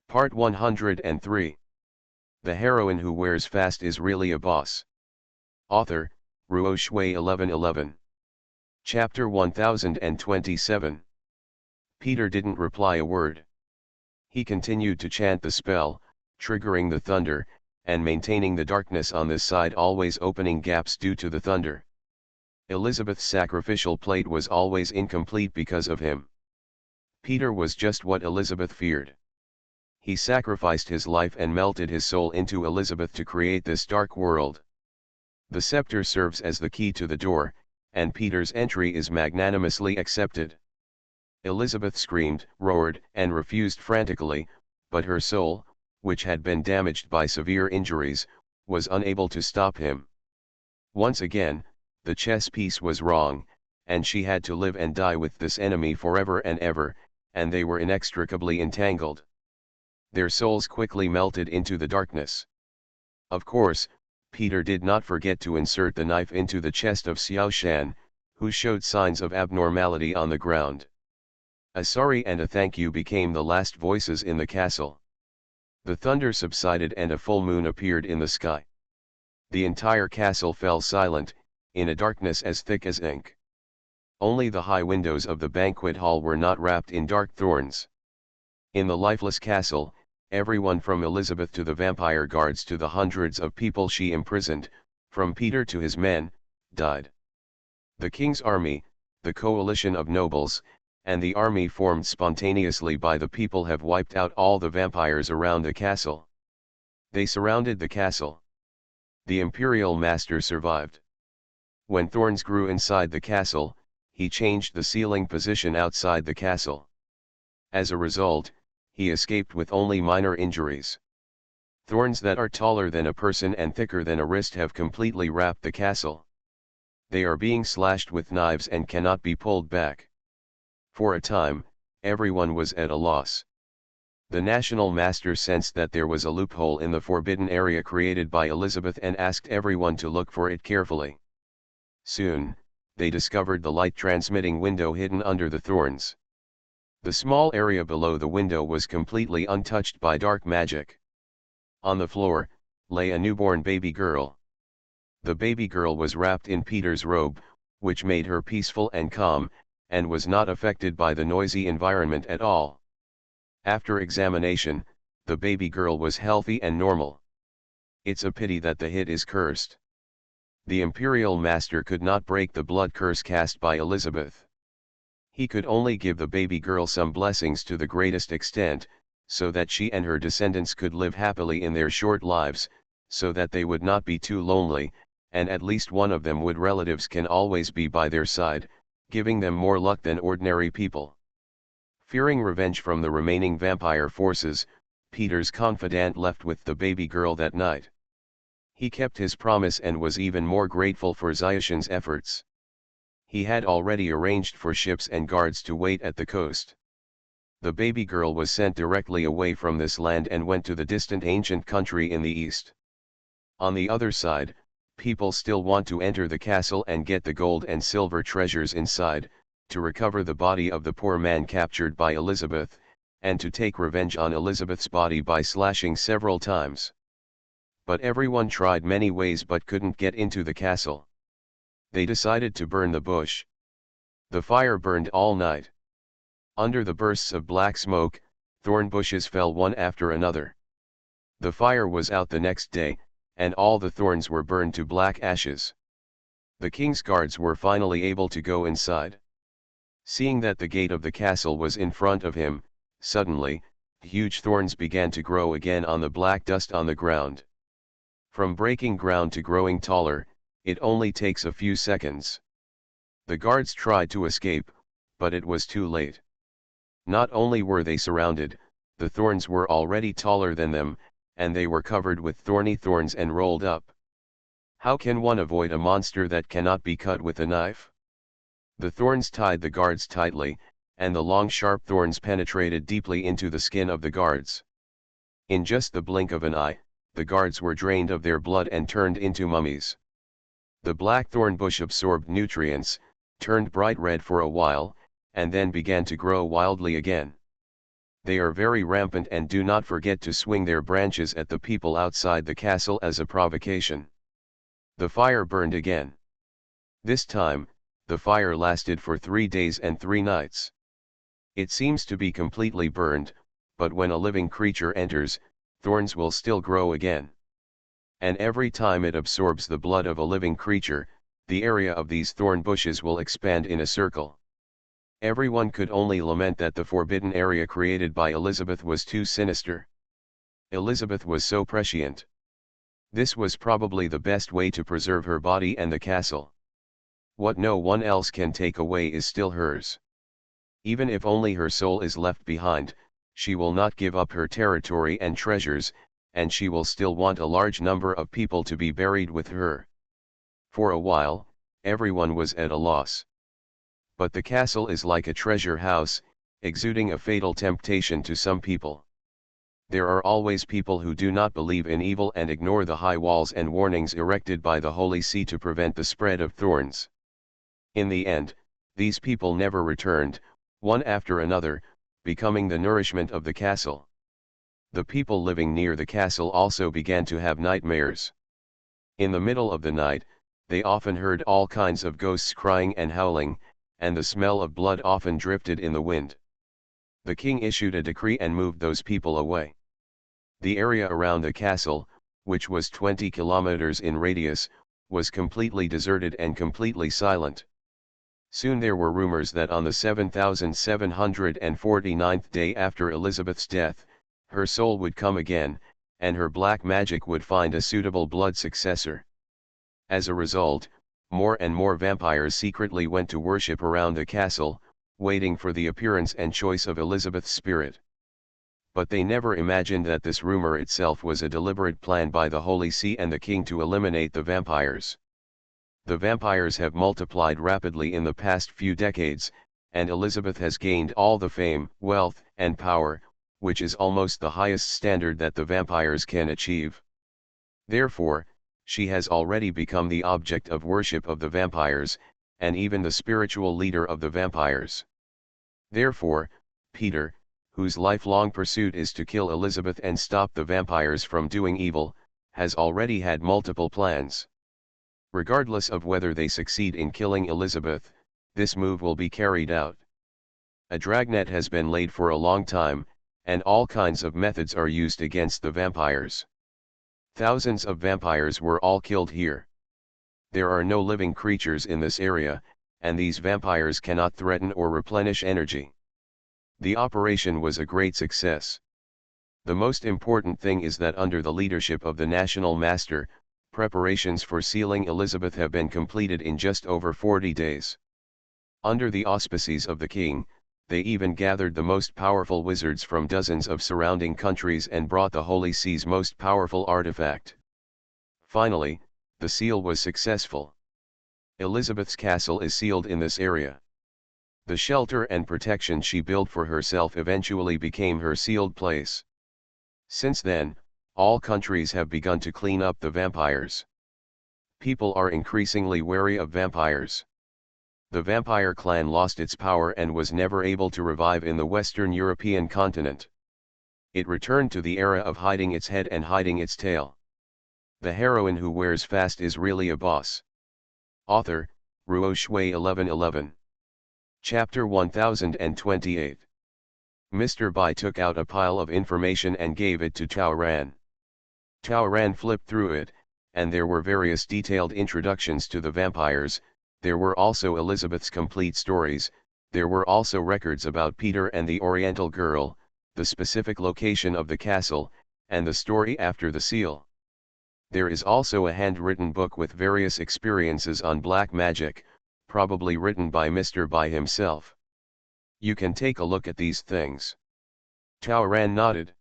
Part 103. The heroine who wears fast is really a boss. Author, Ruo Shui 1111. Chapter 1027. Peter didn't reply a word. He continued to chant the spell, triggering the thunder, and maintaining the darkness on this side, always opening gaps due to the thunder. Elizabeth's sacrificial plate was always incomplete because of him. Peter was just what Elizabeth feared. He sacrificed his life and melted his soul into Elizabeth to create this dark world. The scepter serves as the key to the door, and Peter's entry is magnanimously accepted. Elizabeth screamed, roared, and refused frantically, but her soul, which had been damaged by severe injuries, was unable to stop him. Once again, the chess piece was wrong, and she had to live and die with this enemy forever and ever, and they were inextricably entangled. Their souls quickly melted into the darkness. Of course, Peter did not forget to insert the knife into the chest of Xiao Shan, who showed signs of abnormality on the ground. A sorry and a thank you became the last voices in the castle. The thunder subsided and a full moon appeared in the sky. The entire castle fell silent, in a darkness as thick as ink. Only the high windows of the banquet hall were not wrapped in dark thorns. In the lifeless castle, everyone from Elizabeth to the vampire guards to the hundreds of people she imprisoned, from Peter to his men, died. The king's army, the coalition of nobles, and the army formed spontaneously by the people have wiped out all the vampires around the castle. They surrounded the castle. The imperial master survived. When thorns grew inside the castle, he changed the ceiling position outside the castle. As a result, he escaped with only minor injuries. Thorns that are taller than a person and thicker than a wrist have completely wrapped the castle. They are being slashed with knives and cannot be pulled back. For a time, everyone was at a loss. The national master sensed that there was a loophole in the forbidden area created by Elizabeth and asked everyone to look for it carefully. Soon, they discovered the light transmitting window hidden under the thorns. The small area below the window was completely untouched by dark magic. On the floor, lay a newborn baby girl. The baby girl was wrapped in Peter's robe, which made her peaceful and calm, and was not affected by the noisy environment at all. After examination, the baby girl was healthy and normal. It's a pity that the hit is cursed. The imperial master could not break the blood curse cast by Elizabeth. He could only give the baby girl some blessings to the greatest extent, so that she and her descendants could live happily in their short lives, so that they would not be too lonely, and at least one of them would relatives can always be by their side, giving them more luck than ordinary people. Fearing revenge from the remaining vampire forces, Peter's confidant left with the baby girl that night. He kept his promise and was even more grateful for Xiaoshan's efforts. He had already arranged for ships and guards to wait at the coast. The baby girl was sent directly away from this land and went to the distant ancient country in the east. On the other side, people still want to enter the castle and get the gold and silver treasures inside, to recover the body of the poor man captured by Elizabeth, and to take revenge on Elizabeth's body by slashing several times. But everyone tried many ways but couldn't get into the castle. They decided to burn the bush. The fire burned all night. Under the bursts of black smoke, thorn bushes fell one after another. The fire was out the next day, and all the thorns were burned to black ashes. The king's guards were finally able to go inside. Seeing that the gate of the castle was in front of him, suddenly, huge thorns began to grow again on the black dust on the ground. From breaking ground to growing taller, it only takes a few seconds. The guards tried to escape, but it was too late. Not only were they surrounded, the thorns were already taller than them, and they were covered with thorny thorns and rolled up. How can one avoid a monster that cannot be cut with a knife? The thorns tied the guards tightly, and the long sharp thorns penetrated deeply into the skin of the guards. In just the blink of an eye, the guards were drained of their blood and turned into mummies. The black thorn bush absorbed nutrients, turned bright red for a while, and then began to grow wildly again. They are very rampant and do not forget to swing their branches at the people outside the castle as a provocation. The fire burned again. This time, the fire lasted for 3 days and 3 nights. It seems to be completely burned, but when a living creature enters, thorns will still grow again. And every time it absorbs the blood of a living creature, the area of these thorn bushes will expand in a circle. Everyone could only lament that the forbidden area created by Elizabeth was too sinister. Elizabeth was so prescient. This was probably the best way to preserve her body and the castle. What no one else can take away is still hers. Even if only her soul is left behind, she will not give up her territory and treasures, and she will still want a large number of people to be buried with her. For a while, everyone was at a loss. But the castle is like a treasure house, exuding a fatal temptation to some people. There are always people who do not believe in evil and ignore the high walls and warnings erected by the Holy See to prevent the spread of thorns. In the end, these people never returned, one after another, becoming the nourishment of the castle. The people living near the castle also began to have nightmares. In the middle of the night, they often heard all kinds of ghosts crying and howling, and the smell of blood often drifted in the wind. The king issued a decree and moved those people away. The area around the castle, which was 20 kilometers in radius, was completely deserted and completely silent. Soon there were rumors that on the 7,749th day after Elizabeth's death, her soul would come again, and her black magic would find a suitable blood successor. As a result, more and more vampires secretly went to worship around the castle, waiting for the appearance and choice of Elizabeth's spirit. But they never imagined that this rumor itself was a deliberate plan by the Holy See and the king to eliminate the vampires. The vampires have multiplied rapidly in the past few decades, and Elizabeth has gained all the fame, wealth, and power, which is almost the highest standard that the vampires can achieve. Therefore, she has already become the object of worship of the vampires, and even the spiritual leader of the vampires. Therefore, Peter, whose lifelong pursuit is to kill Elizabeth and stop the vampires from doing evil, has already had multiple plans. Regardless of whether they succeed in killing Elizabeth, this move will be carried out. A dragnet has been laid for a long time, and all kinds of methods are used against the vampires. Thousands of vampires were all killed here. There are no living creatures in this area, and these vampires cannot threaten or replenish energy. The operation was a great success. The most important thing is that under the leadership of the National Master, preparations for sealing Elizabeth have been completed in just over 40 days. Under the auspices of the king, they even gathered the most powerful wizards from dozens of surrounding countries and brought the Holy See's most powerful artifact. Finally, the seal was successful. Elizabeth's castle is sealed in this area. The shelter and protection she built for herself eventually became her sealed place. Since then, all countries have begun to clean up the vampires. People are increasingly wary of vampires. The vampire clan lost its power and was never able to revive in the Western European continent. It returned to the era of hiding its head and hiding its tail. The heroine who wears fast is really a boss. Author, Ruo Shui 1111. Chapter 1028. Mr. Bai took out a pile of information and gave it to Tao Ran. Tao Ran flipped through it, and there were various detailed introductions to the vampires. There were also Elizabeth's complete stories, there were also records about Peter and the Oriental girl, the specific location of the castle, and the story after the seal. There is also a handwritten book with various experiences on black magic, probably written by Mr. Bai himself. You can take a look at these things. Tao Ran nodded.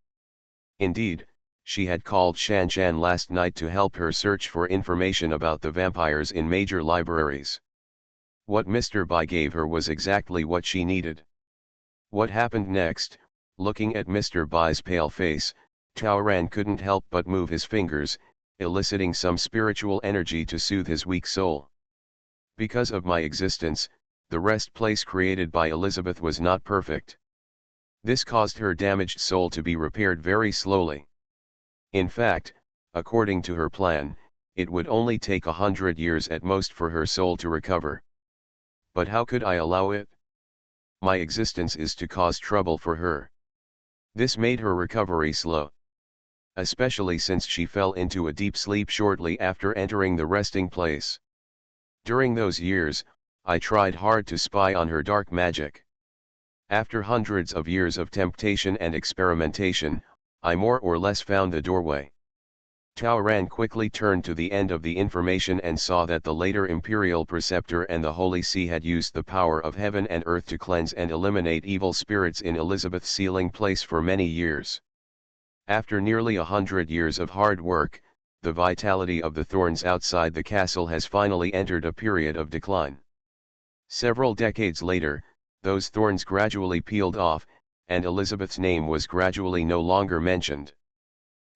Indeed, she had called Shan Shan last night to help her search for information about the vampires in major libraries. What Mr. Bai gave her was exactly what she needed. What happened next? Looking at Mr. Bai's pale face, Tao Ran couldn't help but move his fingers, eliciting some spiritual energy to soothe his weak soul. Because of my existence, the rest place created by Elizabeth was not perfect. This caused her damaged soul to be repaired very slowly. In fact, according to her plan, it would only take 100 years at most for her soul to recover. But how could I allow it? My existence is to cause trouble for her. This made her recovery slow. Especially since she fell into a deep sleep shortly after entering the resting place. During those years, I tried hard to spy on her dark magic. After hundreds of years of temptation and experimentation, I more or less found the doorway. Tao Ran quickly turned to the end of the information and saw that the later imperial preceptor and the Holy See had used the power of heaven and earth to cleanse and eliminate evil spirits in Elizabeth's sealing place for many years. After nearly 100 years of hard work, the vitality of the thorns outside the castle has finally entered a period of decline. Several decades later, those thorns gradually peeled off, and Elizabeth's name was gradually no longer mentioned.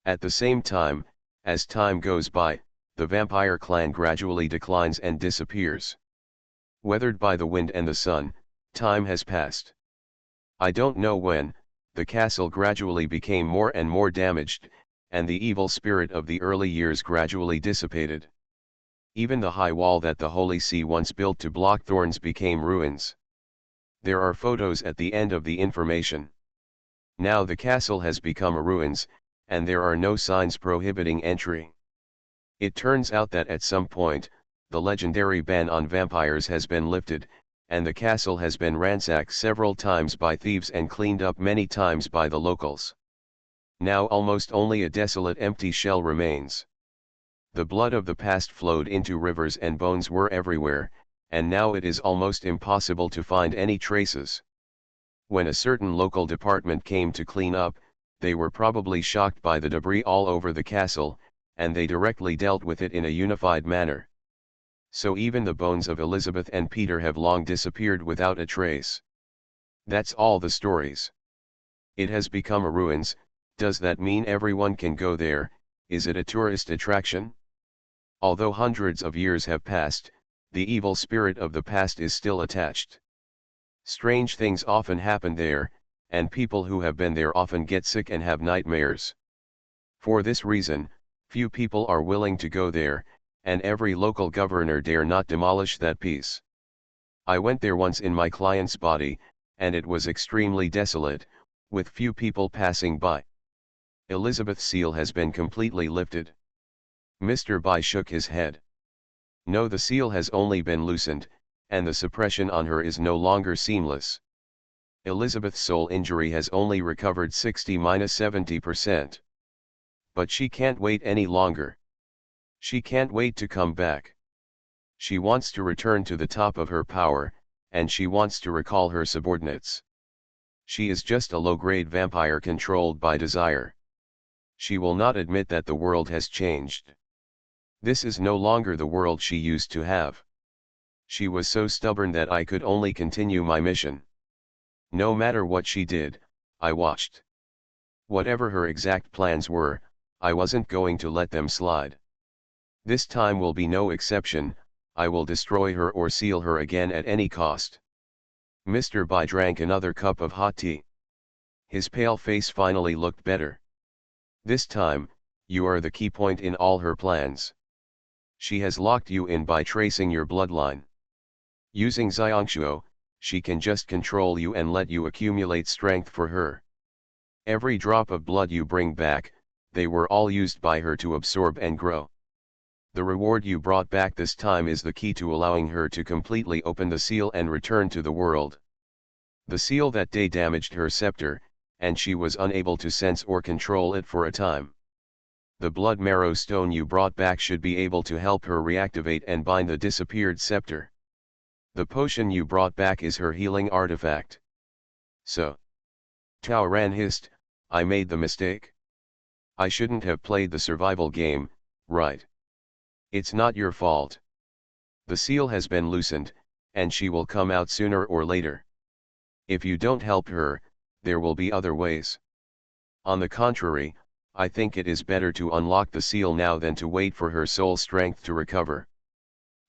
At the same time, as time goes by, the vampire clan gradually declines and disappears. Weathered by the wind and the sun, time has passed. I don't know when, the castle gradually became more and more damaged, and the evil spirit of the early years gradually dissipated. Even the high wall that the Holy See once built to block thorns became ruins. There are photos at the end of the information. Now the castle has become a ruins, and there are no signs prohibiting entry. It turns out that at some point, the legendary ban on vampires has been lifted, and the castle has been ransacked several times by thieves and cleaned up many times by the locals. Now almost only a desolate empty shell remains. The blood of the past flowed into rivers and bones were everywhere, and now it is almost impossible to find any traces. When a certain local department came to clean up, they were probably shocked by the debris all over the castle, and they directly dealt with it in a unified manner. So even the bones of Elizabeth and Peter have long disappeared without a trace. That's all the stories. It has become a ruins. Does that mean everyone can go there? Is it a tourist attraction? Although hundreds of years have passed, the evil spirit of the past is still attached. Strange things often happen there, and people who have been there often get sick and have nightmares. For this reason, few people are willing to go there, and every local governor dare not demolish that piece. I went there once in my client's body, and it was extremely desolate, with few people passing by. Elizabeth's seal has been completely lifted. Mr. Bai shook his head. No, the seal has only been loosened, and the suppression on her is no longer seamless. Elizabeth's soul injury has only recovered 60–70%. But she can't wait any longer. She can't wait to come back. She wants to return to the top of her power, and she wants to recall her subordinates. She is just a low-grade vampire controlled by desire. She will not admit that the world has changed. This is no longer the world she used to have. She was so stubborn that I could only continue my mission. No matter what she did, I watched. Whatever her exact plans were, I wasn't going to let them slide. This time will be no exception. I will destroy her or seal her again at any cost. Mr. Bai drank another cup of hot tea. His pale face finally looked better. This time, you are the key point in all her plans. She has locked you in by tracing your bloodline. Using Xiangshuo, she can just control you and let you accumulate strength for her. Every drop of blood you bring back, they were all used by her to absorb and grow. The reward you brought back this time is the key to allowing her to completely open the seal and return to the world. The seal that day damaged her scepter, and she was unable to sense or control it for a time. The blood marrow stone you brought back should be able to help her reactivate and bind the disappeared scepter. The potion you brought back is her healing artifact. So. Tao Ran hissed, I made the mistake. I shouldn't have played the survival game, right? It's not your fault. The seal has been loosened, and she will come out sooner or later. If you don't help her, there will be other ways. On the contrary, I think it is better to unlock the seal now than to wait for her soul strength to recover.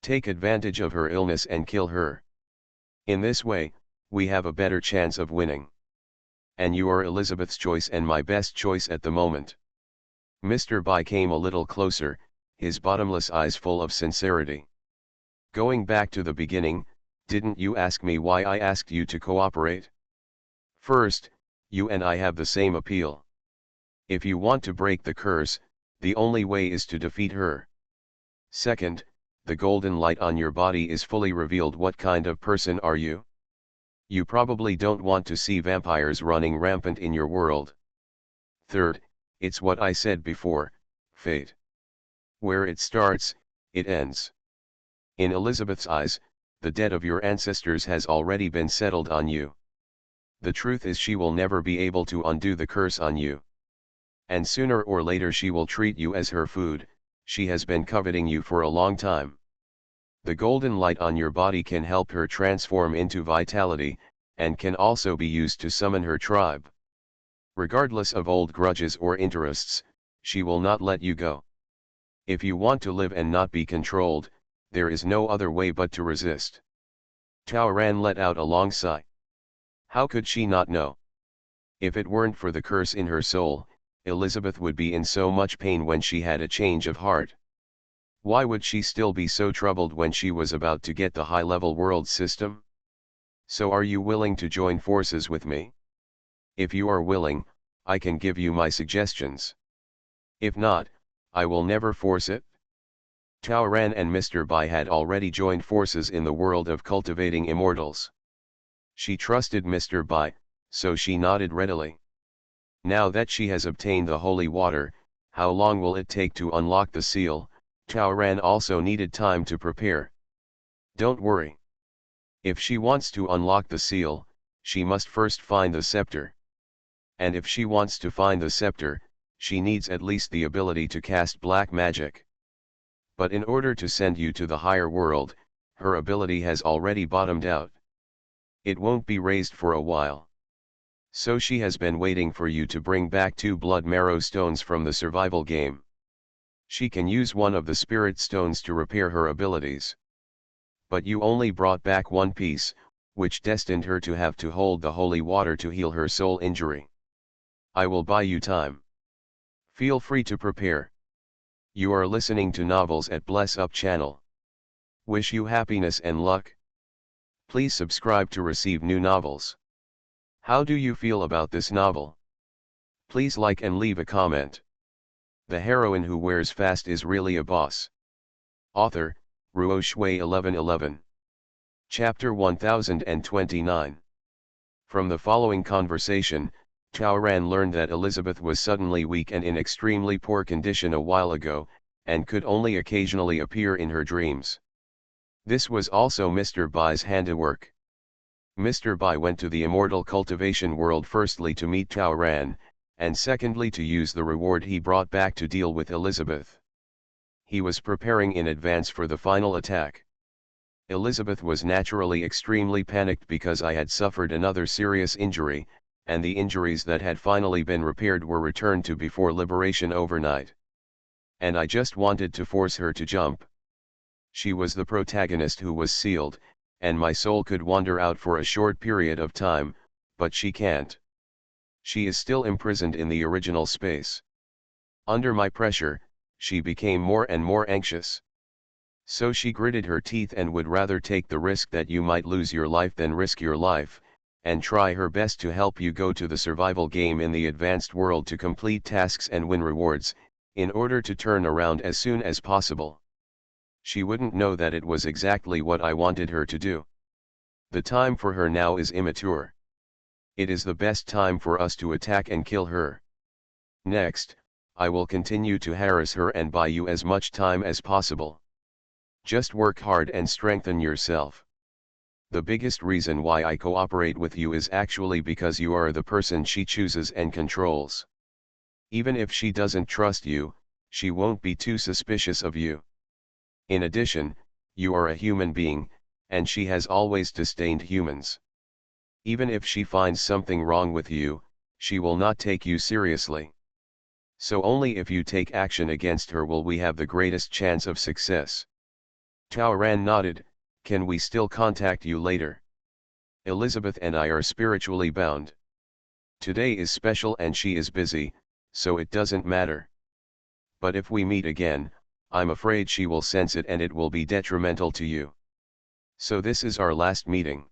Take advantage of her illness and kill her. In this way, we have a better chance of winning. And you are Elizabeth's choice and my best choice at the moment. Mr. Bai came a little closer, his bottomless eyes full of sincerity. Going back to the beginning, didn't you ask me why I asked you to cooperate? First, you and I have the same appeal. If you want to break the curse, the only way is to defeat her. Second, the golden light on your body is fully revealed. What kind of person are you? You probably don't want to see vampires running rampant in your world. Third, it's what I said before, fate. Where it starts, it ends. In Elizabeth's eyes, the debt of your ancestors has already been settled on you. The truth is she will never be able to undo the curse on you. And sooner or later she will treat you as her food. She has been coveting you for a long time. The golden light on your body can help her transform into vitality, and can also be used to summon her tribe. Regardless of old grudges or interests, she will not let you go. If you want to live and not be controlled, there is no other way but to resist. Tao Ran let out a long sigh. How could she not know? If it weren't for the curse in her soul, Elizabeth would be in so much pain when she had a change of heart. Why would she still be so troubled when she was about to get the high-level world system? So are you willing to join forces with me? If you are willing, I can give you my suggestions. If not, I will never force it. Tao Ran and Mr. Bai had already joined forces in the world of cultivating immortals. She trusted Mr. Bai, so she nodded readily. Now that she has obtained the holy water, how long will it take to unlock the seal? Tao Ran also needed time to prepare. Don't worry. If she wants to unlock the seal, she must first find the scepter. And if she wants to find the scepter, she needs at least the ability to cast black magic. But in order to send you to the higher world, her ability has already bottomed out. It won't be raised for a while. So she has been waiting for you to bring back 2 blood marrow stones from the survival game. She can use one of the spirit stones to repair her abilities. But you only brought back 1 piece, which destined her to have to hold the holy water to heal her soul injury. I will buy you time. Feel free to prepare. You are listening to Novels at Bless Up channel. Wish you happiness and luck. Please subscribe to receive new novels. How do you feel about this novel? Please like and leave a comment. The heroine who wears fast is really a boss. Author, Ruo Shui 1111. Chapter 1029. From the following conversation, Tao Ran learned that Elizabeth was suddenly weak and in extremely poor condition a while ago, and could only occasionally appear in her dreams. This was also Mr. Bai's handiwork. Mr. Bai went to the immortal cultivation world firstly to meet Tao Ran, and secondly to use the reward he brought back to deal with Elizabeth. He was preparing in advance for the final attack. Elizabeth was naturally extremely panicked because I had suffered another serious injury, and the injuries that had finally been repaired were returned to before liberation overnight. And I just wanted to force her to jump. She was the protagonist who was sealed, and my soul could wander out for a short period of time, but she can't. She is still imprisoned in the original space. Under my pressure, she became more and more anxious. So she gritted her teeth and would rather take the risk that you might lose your life than risk your life, and try her best to help you go to the survival game in the advanced world to complete tasks and win rewards, in order to turn around as soon as possible. She wouldn't know that it was exactly what I wanted her to do. The time for her now is immature. It is the best time for us to attack and kill her. Next, I will continue to harass her and buy you as much time as possible. Just work hard and strengthen yourself. The biggest reason why I cooperate with you is actually because you are the person she chooses and controls. Even if she doesn't trust you, she won't be too suspicious of you. In addition, you are a human being, and she has always disdained humans. Even if she finds something wrong with you, she will not take you seriously. So only if you take action against her will we have the greatest chance of success. Tao Ran nodded. Can we still contact you later? Elizabeth and I are spiritually bound. Today is special and she is busy, so it doesn't matter. But if we meet again, I'm afraid she will sense it and it will be detrimental to you. So this is our last meeting.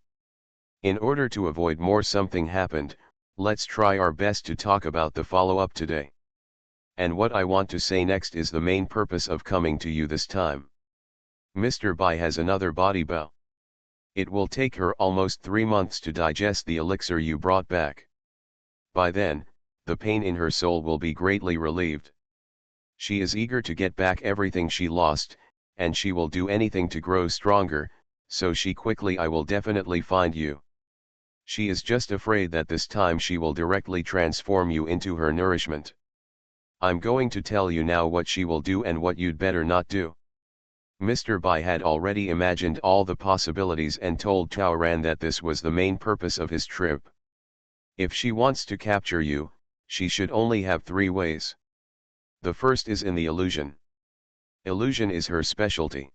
In order to avoid more something happened, let's try our best to talk about the follow-up today. And what I want to say next is the main purpose of coming to you this time. Mr. Bai has another body bow. It will take her almost 3 months to digest the elixir you brought back. By then, the pain in her soul will be greatly relieved. She is eager to get back everything she lost, and she will do anything to grow stronger, so she quickly I will definitely find you. She is just afraid that this time she will directly transform you into her nourishment. I'm going to tell you now what she will do and what you'd better not do. Mr. Bai had already imagined all the possibilities and told Taoran that this was the main purpose of his trip. If she wants to capture you, she should only have 3 ways. The first is in the illusion. Illusion is her specialty.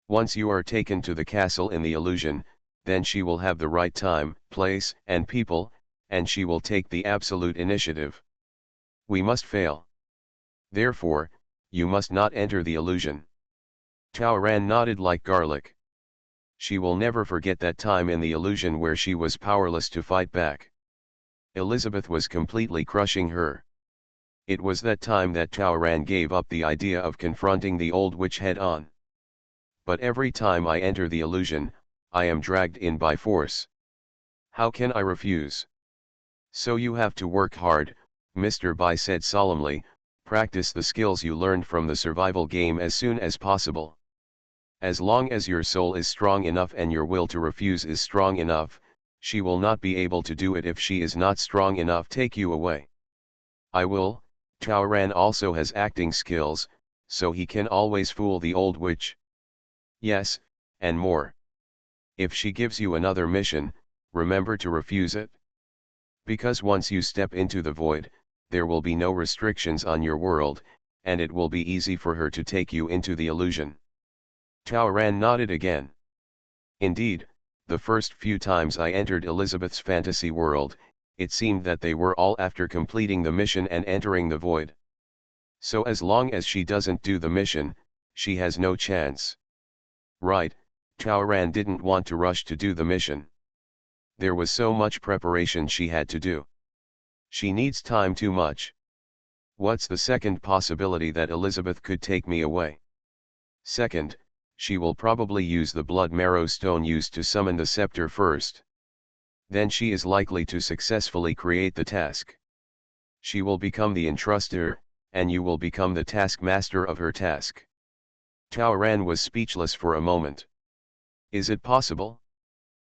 Once you are taken to the castle in the illusion, then she will have the right time, place, and people, and she will take the absolute initiative. We must fail. Therefore, you must not enter the illusion. Taoran nodded like garlic. She will never forget that time in the illusion where she was powerless to fight back. Elizabeth was completely crushing her. It was that time that Taoran gave up the idea of confronting the old witch head-on. But every time I enter the illusion, I am dragged in by force. How can I refuse? So you have to work hard, Mr. Bai said solemnly, practice the skills you learned from the survival game as soon as possible. As long as your soul is strong enough and your will to refuse is strong enough, she will not be able to do it if she is not strong enough to take you away. I will. Taoran also has acting skills, so he can always fool the old witch. Yes, and more. If she gives you another mission, remember to refuse it. Because once you step into the void, there will be no restrictions on your world, and it will be easy for her to take you into the illusion. Taoran nodded again. Indeed, the first few times I entered Elizabeth's fantasy world, it seemed that they were all after completing the mission and entering the void. So as long as she doesn't do the mission, she has no chance. Right, Taoran didn't want to rush to do the mission. There was so much preparation she had to do. She needs time too much. What's the second possibility that Elizabeth could take me away? Second, she will probably use the blood marrow stone used to summon the scepter first. Then she is likely to successfully create the task. She will become the entruster, and you will become the taskmaster of her task. Taoran was speechless for a moment. Is it possible?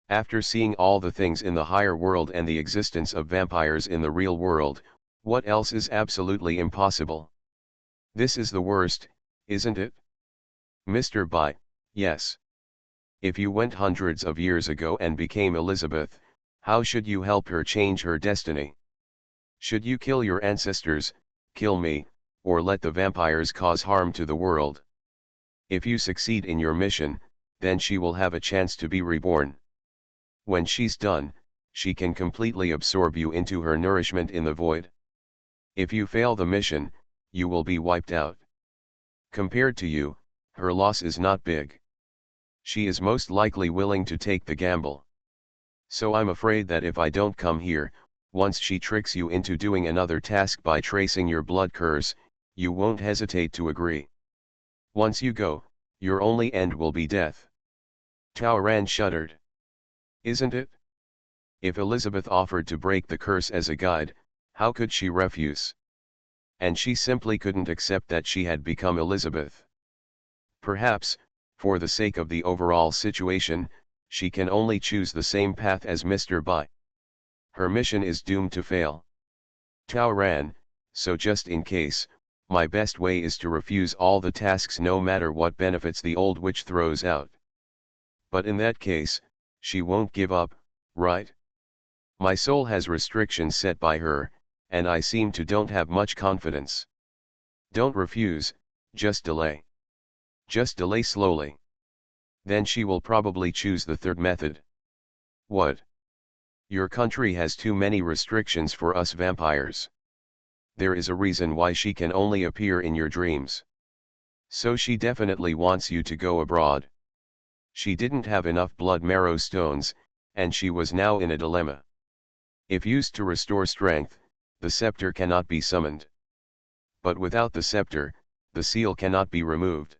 After seeing all the things in the higher world and the existence of vampires in the real world, what else is absolutely impossible? This is the worst, isn't it? Mr. Bai, yes. If you went hundreds of years ago and became Elizabeth, how should you help her change her destiny? Should you kill your ancestors, kill me, or let the vampires cause harm to the world? If you succeed in your mission, then she will have a chance to be reborn. When she's done, she can completely absorb you into her nourishment in the void. If you fail the mission, you will be wiped out. Compared to you, her loss is not big. She is most likely willing to take the gamble. So I'm afraid that if I don't come here, once she tricks you into doing another task by tracing your blood curse, you won't hesitate to agree. Once you go, your only end will be death. Taoran shuddered. Isn't it? If Elizabeth offered to break the curse as a guide, how could she refuse? And she simply couldn't accept that she had become Elizabeth. Perhaps, for the sake of the overall situation, she can only choose the same path as Mr. Bai. Her mission is doomed to fail. Taoran, so just in case, my best way is to refuse all the tasks no matter what benefits the old witch throws out. But in that case, she won't give up, right? My soul has restrictions set by her, and I seem to don't have much confidence. Don't refuse, just delay. Just delay slowly. Then she will probably choose the third method. What? Your country has too many restrictions for us vampires. There is a reason why she can only appear in your dreams. So she definitely wants you to go abroad. She didn't have enough blood marrow stones, and she was now in a dilemma. If used to restore strength, the scepter cannot be summoned. But without the scepter, the seal cannot be removed.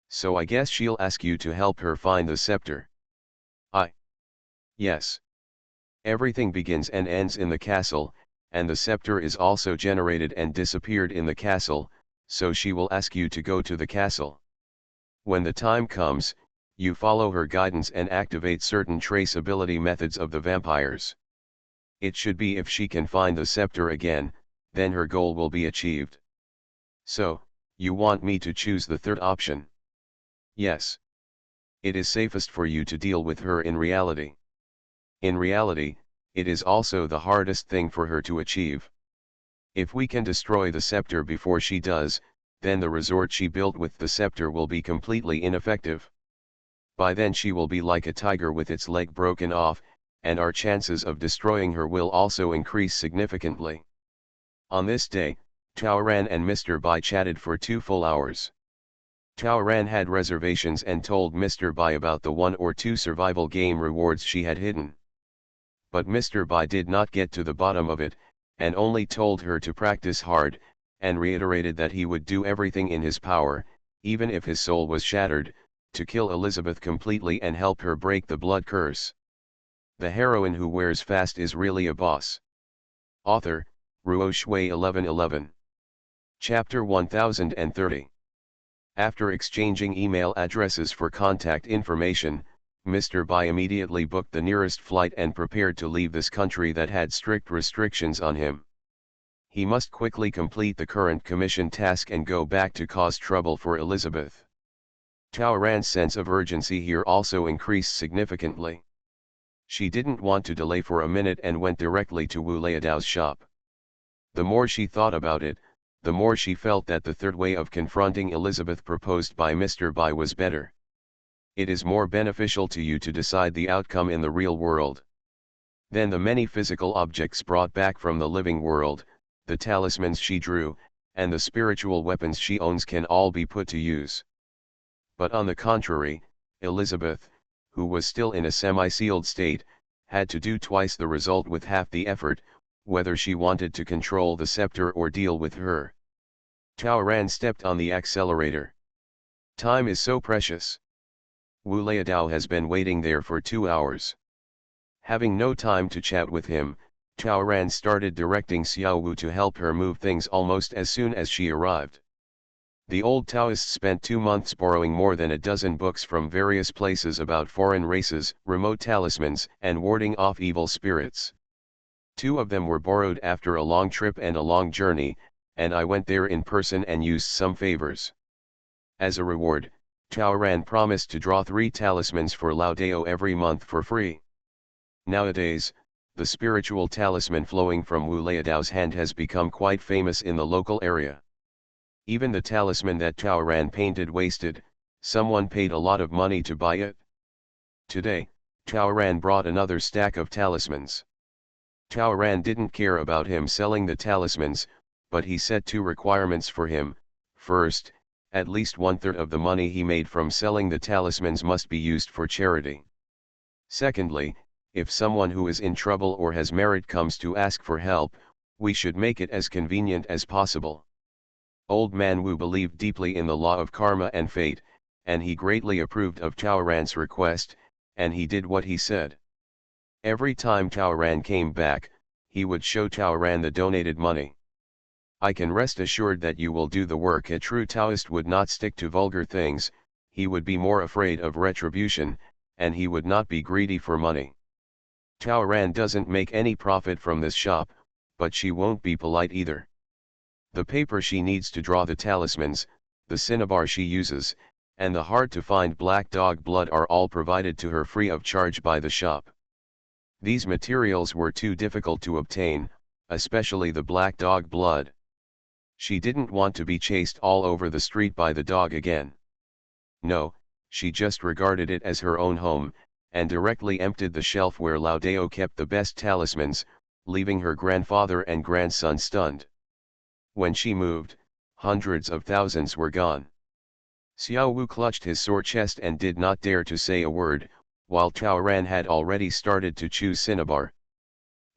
So I guess she'll ask you to help her find the scepter. Yes. Everything begins and ends in the castle, and the scepter is also generated and disappeared in the castle, so she will ask you to go to the castle. When the time comes, you follow her guidance and activate certain traceability methods of the vampires. It should be if she can find the scepter again, then her goal will be achieved. So, you want me to choose the third option? Yes. It is safest for you to deal with her in reality. In reality, it is also the hardest thing for her to achieve. If we can destroy the scepter before she does, then the resort she built with the scepter will be completely ineffective. By then she will be like a tiger with its leg broken off, and our chances of destroying her will also increase significantly. On this day, Taoran and Mr. Bai chatted for 2 full hours. Taoran had reservations and told Mr. Bai about the 1 or 2 survival game rewards she had hidden. But Mr. Bai did not get to the bottom of it, and only told her to practice hard, and reiterated that he would do everything in his power, even if his soul was shattered, to kill Elizabeth completely and help her break the blood curse. The heroine who wears fast is really a boss. Author, Ruo Shui 1111. Chapter 1030. After exchanging email addresses for contact information, Mr. Bai immediately booked the nearest flight and prepared to leave this country that had strict restrictions on him. He must quickly complete the current commission task and go back to cause trouble for Elizabeth. Taoran's sense of urgency here also increased significantly. She didn't want to delay for a minute and went directly to Wu Leidao's shop. The more she thought about it, the more she felt that the third way of confronting Elizabeth proposed by Mr. Bai was better. It is more beneficial to you to decide the outcome in the real world. Then the many physical objects brought back from the living world, the talismans she drew, and the spiritual weapons she owns can all be put to use. But on the contrary, Elizabeth, who was still in a semi-sealed state, had to do twice the result with half the effort, whether she wanted to control the scepter or deal with her. Taoran stepped on the accelerator. Time is so precious. Wu Leidao has been waiting there for 2 hours. Having no time to chat with him, Taoran started directing Xiao Wu to help her move things almost as soon as she arrived. The old Taoists spent 2 months borrowing more than a dozen books from various places about foreign races, remote talismans, and warding off evil spirits. 2 of them were borrowed after a long trip and a long journey, and I went there in person and used some favors. As a reward, Taoran promised to draw 3 talismans for Lao Dao every month for free. Nowadays, the spiritual talisman flowing from Wu Leidao's hand has become quite famous in the local area. Even the talisman that Taoran painted wasted, someone paid a lot of money to buy it. Today, Taoran brought another stack of talismans. Taoran didn't care about him selling the talismans, but he set 2 requirements for him. First, at least 1/3 of the money he made from selling the talismans must be used for charity. Secondly, if someone who is in trouble or has merit comes to ask for help, we should make it as convenient as possible. Old man Wu believed deeply in the law of karma and fate, and he greatly approved of Taoran's request, and he did what he said. Every time Taoran came back, he would show Taoran the donated money. I can rest assured that you will do the work. A true Taoist would not stick to vulgar things, he would be more afraid of retribution, and he would not be greedy for money. Taoran doesn't make any profit from this shop, but she won't be polite either. The paper she needs to draw the talismans, the cinnabar she uses, and the hard-to-find black dog blood are all provided to her free of charge by the shop. These materials were too difficult to obtain, especially the black dog blood. She didn't want to be chased all over the street by the dog again. No, she just regarded it as her own home, and directly emptied the shelf where Lao Dao kept the best talismans, leaving her grandfather and grandson stunned. When she moved, hundreds of thousands were gone. Xiao Wu clutched his sore chest and did not dare to say a word, while Tao Ran had already started to choose cinnabar.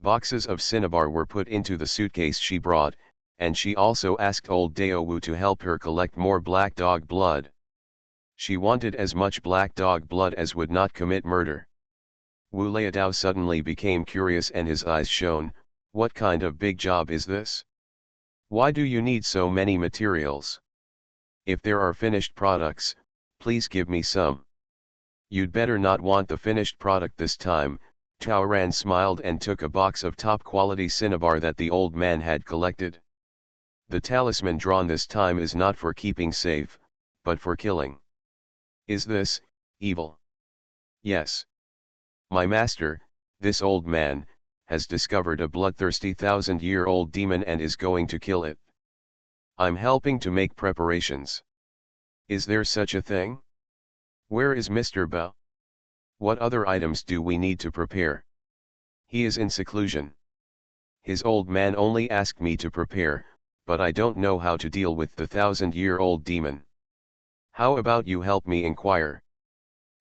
Boxes of cinnabar were put into the suitcase she brought, and she also asked old Dao Wu to help her collect more black dog blood. She wanted as much black dog blood as would not commit murder. Wu Liadao suddenly became curious and his eyes shone. What kind of big job is this? Why do you need so many materials? If there are finished products, please give me some. You'd better not want the finished product this time. Tao Ran smiled and took a box of top-quality cinnabar that the old man had collected. The talisman drawn this time is not for keeping safe, but for killing. Is this evil? Yes. My master, this old man, has discovered a bloodthirsty 1,000-year-old demon and is going to kill it. I'm helping to make preparations. Is there such a thing? Where is Mr. Bao? What other items do we need to prepare? He is in seclusion. His old man only asked me to prepare, but I don't know how to deal with the 1,000-year-old demon. How about you help me inquire?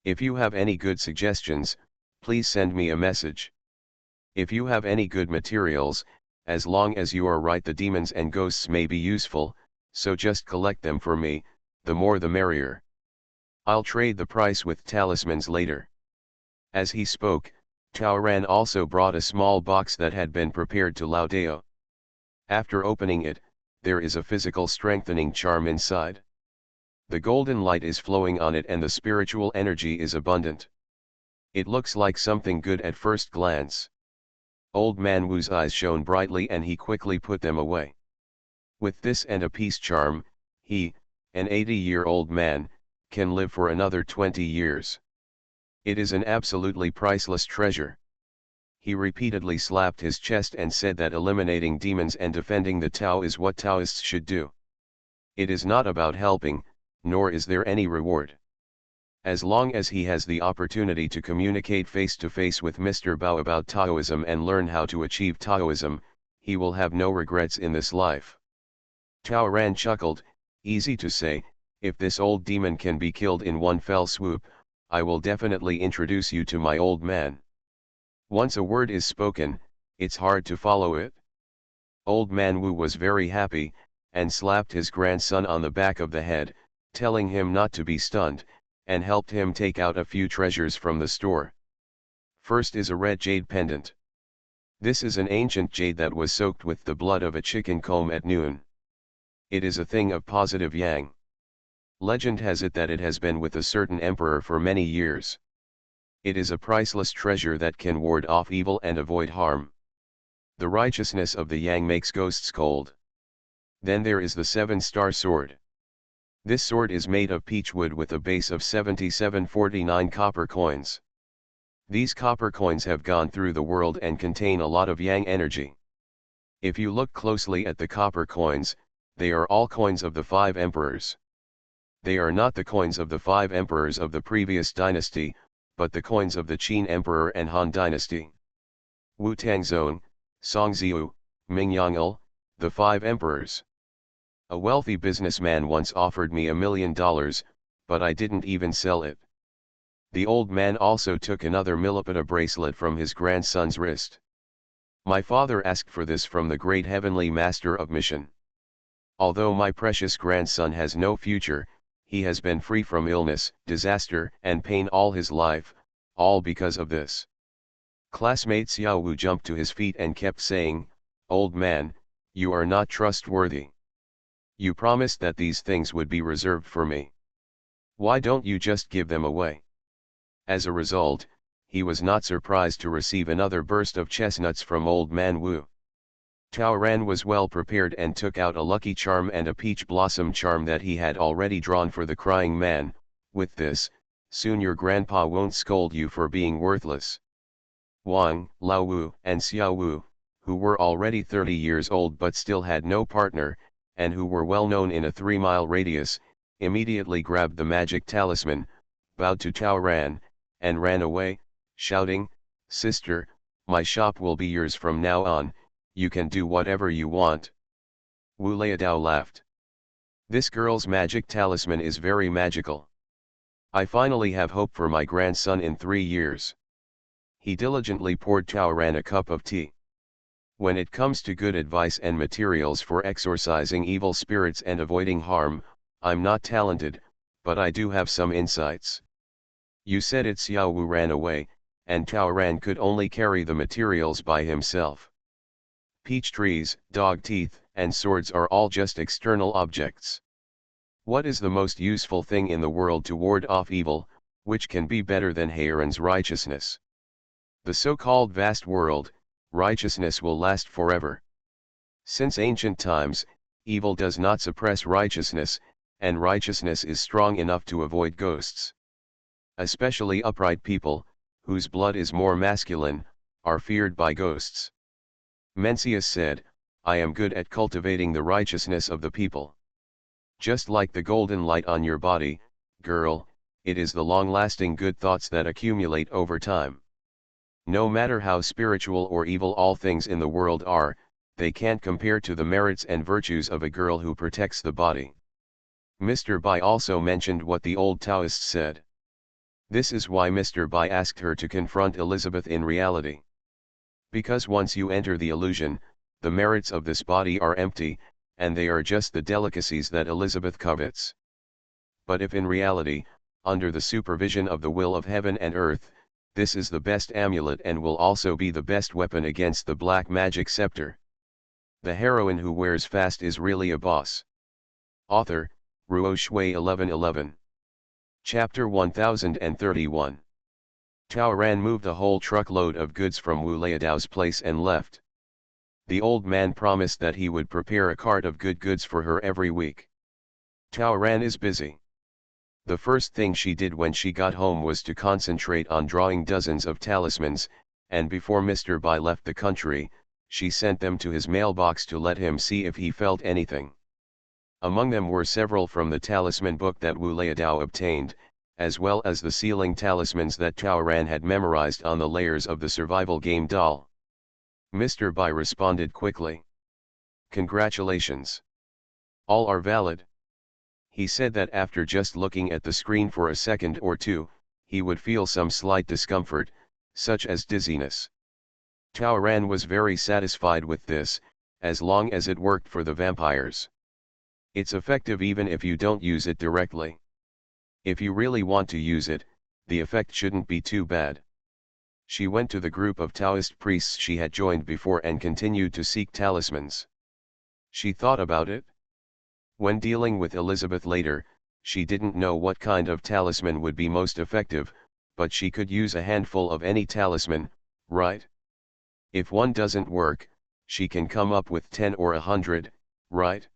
If you have any good suggestions, please send me a message. If you have any good materials, as long as you are right, the demons and ghosts may be useful, so just collect them for me, the more the merrier. I'll trade the price with talismans later. As he spoke, Tao Ran also brought a small box that had been prepared to Lao Dao. After opening it, there is a physical strengthening charm inside. The golden light is flowing on it and the spiritual energy is abundant. It looks like something good at first glance. Old Man Wu's eyes shone brightly and he quickly put them away. With this and a peace charm, he, an 80-year-old man, can live for another 20 years. It is an absolutely priceless treasure. He repeatedly slapped his chest and said that eliminating demons and defending the Tao is what Taoists should do. It is not about helping, nor is there any reward. As long as he has the opportunity to communicate face-to-face with Mr. Bao about Taoism and learn how to achieve Taoism, he will have no regrets in this life. Tao Ran chuckled, easy to say, if this old demon can be killed in one fell swoop, I will definitely introduce you to my old man. Once a word is spoken, it's hard to follow it. Old Man Wu was very happy, and slapped his grandson on the back of the head, telling him not to be stunned, and helped him take out a few treasures from the store. First is a red jade pendant. This is an ancient jade that was soaked with the blood of a chicken comb at noon. It is a thing of positive yang. Legend has it that it has been with a certain emperor for many years. It is a priceless treasure that can ward off evil and avoid harm. The righteousness of the yang makes ghosts cold. Then there is the 7-star sword. This sword is made of peach wood with a base of 7749 copper coins. These copper coins have gone through the world and contain a lot of yang energy. If you look closely at the copper coins, they are all coins of the 5 emperors. They are not the coins of the 5 emperors of the previous dynasty, but the coins of the Qin Emperor and Han dynasty. Wu Tangzong, Songziu, Mingyangil, the 5 emperors. A wealthy businessman once offered me $1 million, but I didn't even sell it. The old man also took another Milipita bracelet from his grandson's wrist. My father asked for this from the great heavenly master of mission. Although my precious grandson has no future, he has been free from illness, disaster, and pain all his life, all because of this. Classmate Xiao Wu jumped to his feet and kept saying, "Old man, you are not trustworthy. You promised that these things would be reserved for me. Why don't you just give them away?" As a result, he was not surprised to receive another burst of chestnuts from Old Man Wu. Tao Ran was well prepared and took out a lucky charm and a peach blossom charm that he had already drawn for the crying man. With this, soon your grandpa won't scold you for being worthless. Wang, Lao Wu, and Xiao Wu, who were already 30 years old but still had no partner, and who were well known in a 3-mile radius, immediately grabbed the magic talisman, bowed to Tao Ran, and ran away. shouting, "Sister, my shop will be yours from now on, you can do whatever you want." Wu Leidao laughed. "This girl's magic talisman is very magical. I finally have hope for my grandson in 3 years." He diligently poured Taoran a cup of tea. "When it comes to good advice and materials for exorcising evil spirits and avoiding harm, I'm not talented, but I do have some insights. You said it Xiao Wu ran away, and Taoran could only carry the materials by himself. Peach trees, dog teeth, and swords are all just external objects. What is the most useful thing in the world to ward off evil, which can be better than Heiron's righteousness? The so-called vast world, righteousness will last forever. Since ancient times, evil does not suppress righteousness, and righteousness is strong enough to avoid ghosts. Especially upright people, whose blood is more masculine, are feared by ghosts." Mencius said, "I am good at cultivating the righteousness of the people. Just like the golden light on your body, girl, it is the long-lasting good thoughts that accumulate over time. No matter how spiritual or evil all things in the world are, they can't compare to the merits and virtues of a girl who protects the body." Mr. Bai also mentioned what the old Taoists said. This is why Mr. Bai asked her to confront Elizabeth in reality. Because once you enter the illusion, the merits of this body are empty, and they are just the delicacies that Elizabeth covets. But if in reality, under the supervision of the will of heaven and earth, this is the best amulet and will also be the best weapon against the black magic scepter. The heroine who wears fast is really a boss. Author, Ruo Shui 1111. Chapter 1031. Taoran moved a whole truckload of goods from Wu Leidao's place and left. The old man promised that he would prepare a cart of good goods for her every week. Taoran is busy. The first thing she did when she got home was to concentrate on drawing dozens of talismans, and before Mr. Bai left the country, she sent them to his mailbox to let him see if he felt anything. Among them were several from the talisman book that Wu Leidao obtained, as well as the sealing talismans that Taoran had memorized on the layers of the survival game doll. Mr. Bai responded quickly. "Congratulations. All are valid." He said that after just looking at the screen for a second or two, he would feel some slight discomfort, such as dizziness. Taoran was very satisfied with this, as long as it worked for the vampires. It's effective even if you don't use it directly. If you really want to use it, the effect shouldn't be too bad. She went to the group of Taoist priests she had joined before and continued to seek talismans. She thought about it. When dealing with Elizabeth later, she didn't know what kind of talisman would be most effective, but she could use a handful of any talisman, right? If one doesn't work, she can come up with 10 or 100, right?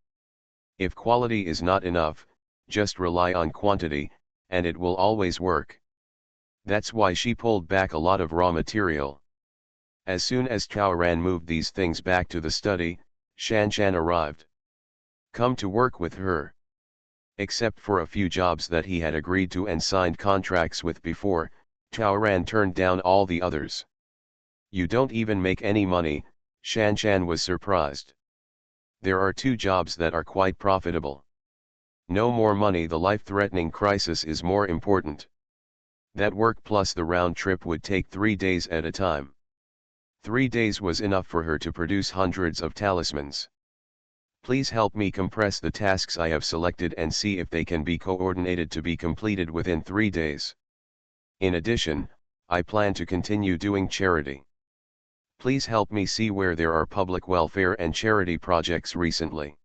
If quality is not enough, just rely on quantity, and it will always work. That's why she pulled back a lot of raw material. As soon as Taoran moved these things back to the study, Shanshan arrived. Come to work with her. Except for a few jobs that he had agreed to and signed contracts with before, Taoran turned down all the others. You don't even make any money, Shanshan was surprised. There are 2 jobs that are quite profitable. No more money, the life-threatening crisis is more important. That work plus the round trip would take 3 days at a time. 3 days was enough for her to produce hundreds of talismans. Please help me compress the tasks I have selected and see if they can be coordinated to be completed within 3 days. In addition, I plan to continue doing charity. Please help me see where there are public welfare and charity projects recently.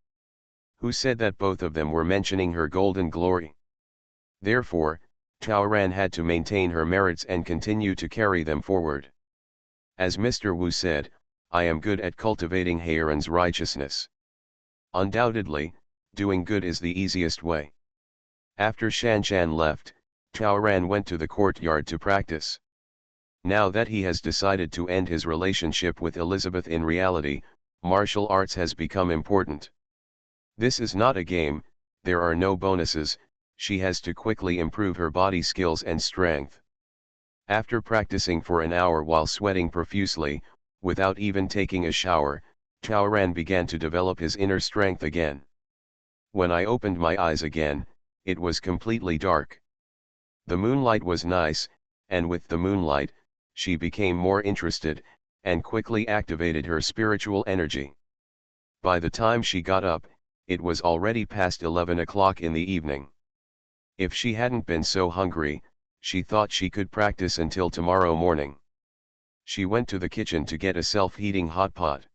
Who said that both of them were mentioning her golden glory? Therefore, Taoran had to maintain her merits and continue to carry them forward. As Mr. Wu said, I am good at cultivating Heiron's righteousness. Undoubtedly, doing good is the easiest way. After Shanshan left, Taoran went to the courtyard to practice. Now that he has decided to end his relationship with Elizabeth in reality, martial arts has become important. This is not a game, there are no bonuses, she has to quickly improve her body skills and strength. After practicing for an hour while sweating profusely, without even taking a shower, Chaoran began to develop his inner strength again. When I opened my eyes again, it was completely dark. The moonlight was nice, and with the moonlight, she became more interested, and quickly activated her spiritual energy. By the time she got up, it was already past 11 o'clock in the evening. If she hadn't been so hungry, she thought she could practice until tomorrow morning. She went to the kitchen to get a self-heating hot pot.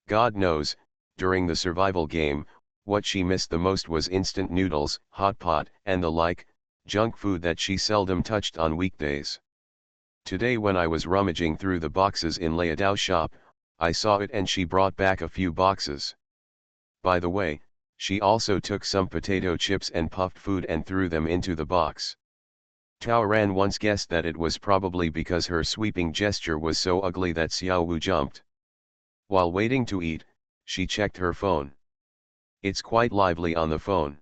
God knows, during the survival game, what she missed the most was instant noodles, hot pot, and the like, junk food that she seldom touched on weekdays. Today when I was rummaging through the boxes in Leadow's shop, I saw it and she brought back a few boxes. By the way, she also took some potato chips and puffed food and threw them into the box. Chaoran once guessed that it was probably because her sweeping gesture was so ugly that Xiao Wu jumped. While waiting to eat, she checked her phone. It's quite lively on the phone.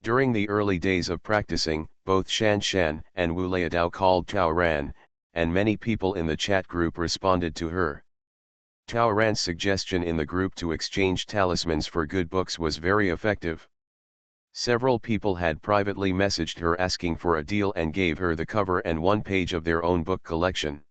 During the early days of practicing, both Shan Shan and Wu Leadao called Chaoran, and many people in the chat group responded to her. Chaoran's suggestion in the group to exchange talismans for good books was very effective. Several people had privately messaged her asking for a deal and gave her the cover and one page of their own book collection.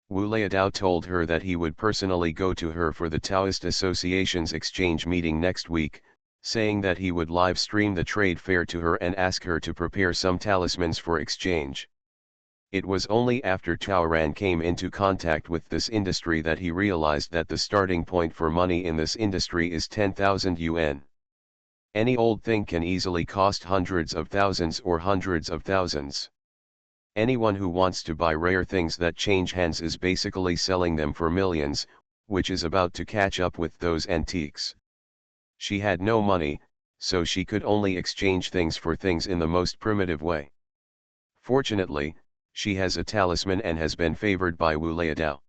Wu Leadao told her that he would personally go to her for the Taoist Association's exchange meeting next week, saying that he would live stream the trade fair to her and ask her to prepare some talismans for exchange. It was only after Chaoran came into contact with this industry that he realized that the starting point for money in this industry is 10,000 yuan. Any old thing can easily cost hundreds of thousands or hundreds of thousands. Anyone who wants to buy rare things that change hands is basically selling them for millions, which is about to catch up with those antiques. She had no money, so she could only exchange things for things in the most primitive way. Fortunately, she has a talisman and has been favored by Wu Leadao.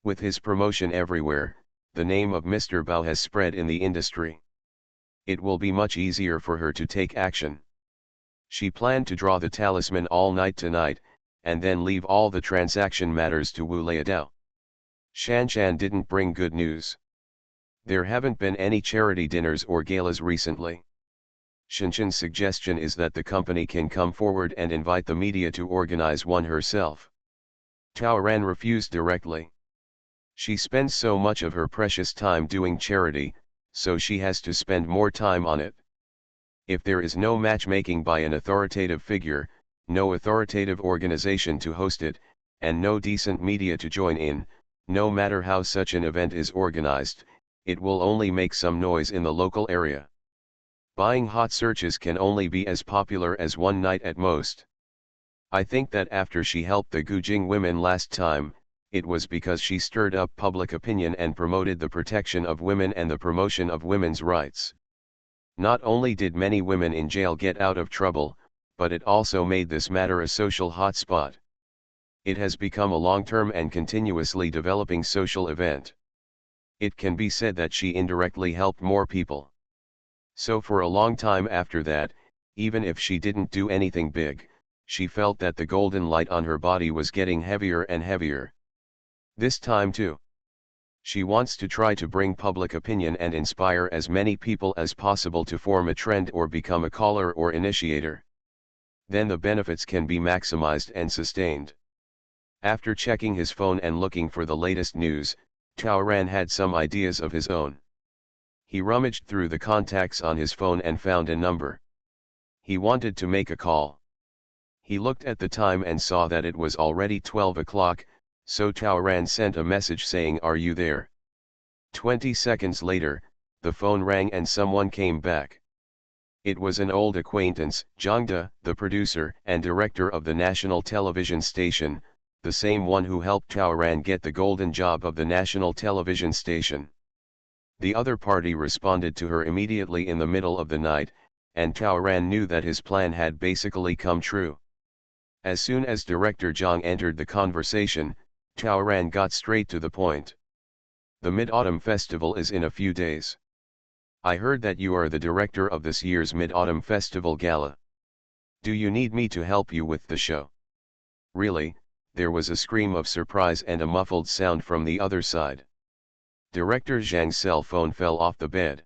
With his promotion everywhere, the name of Mr. Bao has spread in the industry. It will be much easier for her to take action. She planned to draw the talisman all night tonight, and then leave all the transaction matters to Wu Leadao. Shan Shan didn't bring good news. There haven't been any charity dinners or galas recently. Shinshan's suggestion is that the company can come forward and invite the media to organize one herself. Chaoran refused directly. She spends so much of her precious time doing charity, so she has to spend more time on it. If there is no matchmaking by an authoritative figure, no authoritative organization to host it, and no decent media to join in, no matter how such an event is organized, it will only make some noise in the local area. Buying hot searches can only be as popular as one night at most. I think that after she helped the Gujing women last time, it was because she stirred up public opinion and promoted the protection of women and the promotion of women's rights. Not only did many women in jail get out of trouble, but it also made this matter a social hotspot. It has become a long-term and continuously developing social event. It can be said that she indirectly helped more people. So for a long time after that, even if she didn't do anything big, she felt that the golden light on her body was getting heavier and heavier. This time too. She wants to try to bring public opinion and inspire as many people as possible to form a trend or become a caller or initiator. Then the benefits can be maximized and sustained. After checking his phone and looking for the latest news, Chaoran had some ideas of his own. He rummaged through the contacts on his phone and found a number. He wanted to make a call. He looked at the time and saw that it was already 12 o'clock, so Chaoran sent a message saying, "Are you there?" 20 seconds later, the phone rang and someone came back. It was an old acquaintance, Zhang De, the producer and director of the national television station, the same one who helped Chaoran get the golden job of the national television station. The other party responded to her immediately in the middle of the night, and Chaoran knew that his plan had basically come true. As soon as director Zhang entered the conversation, Chaoran got straight to the point. "The Mid-Autumn Festival is in a few days. I heard that you are the director of this year's Mid-Autumn Festival Gala. Do you need me to help you with the show?" Really, there was a scream of surprise and a muffled sound from the other side. Director Zhang's cell phone fell off the bed.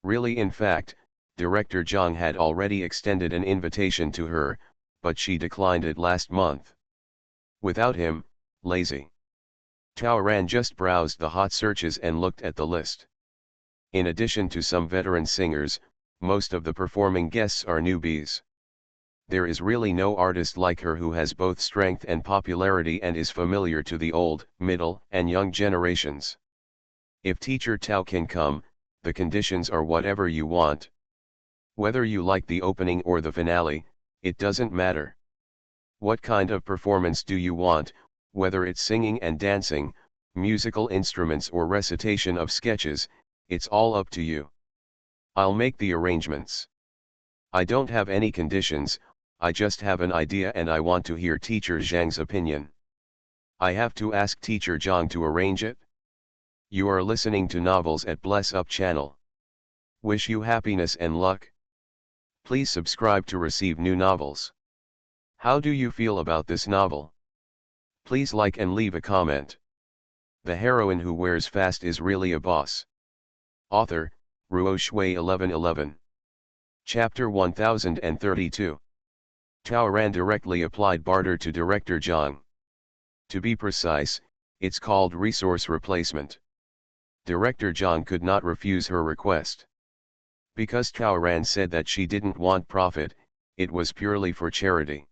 Really, in fact, Director Zhang had already extended an invitation to her, but she declined it last month. Without him, lazy. Tao Ran just browsed the hot searches and looked at the list. In addition to some veteran singers, most of the performing guests are newbies. There is really no artist like her who has both strength and popularity and is familiar to the old, middle, and young generations. If teacher Tao can come, the conditions are whatever you want. Whether you like the opening or the finale, it doesn't matter. What kind of performance do you want, whether it's singing and dancing, musical instruments or recitation of sketches, it's all up to you. I'll make the arrangements. I don't have any conditions, I just have an idea and I want to hear teacher Zhang's opinion. I have to ask teacher Zhang to arrange it? You are listening to Novels at Bless Up channel. Wish you happiness and luck. Please subscribe to receive new novels. How do you feel about this novel? Please like and leave a comment. The heroine who wears fast is really a boss. Author, Ruo Shui 1111. Chapter 1032. Tao Ran directly applied barter to Director Zhang. To be precise, it's called resource replacement. Director Zhang could not refuse her request. Because Tao Ran said that she didn't want profit, it was purely for charity.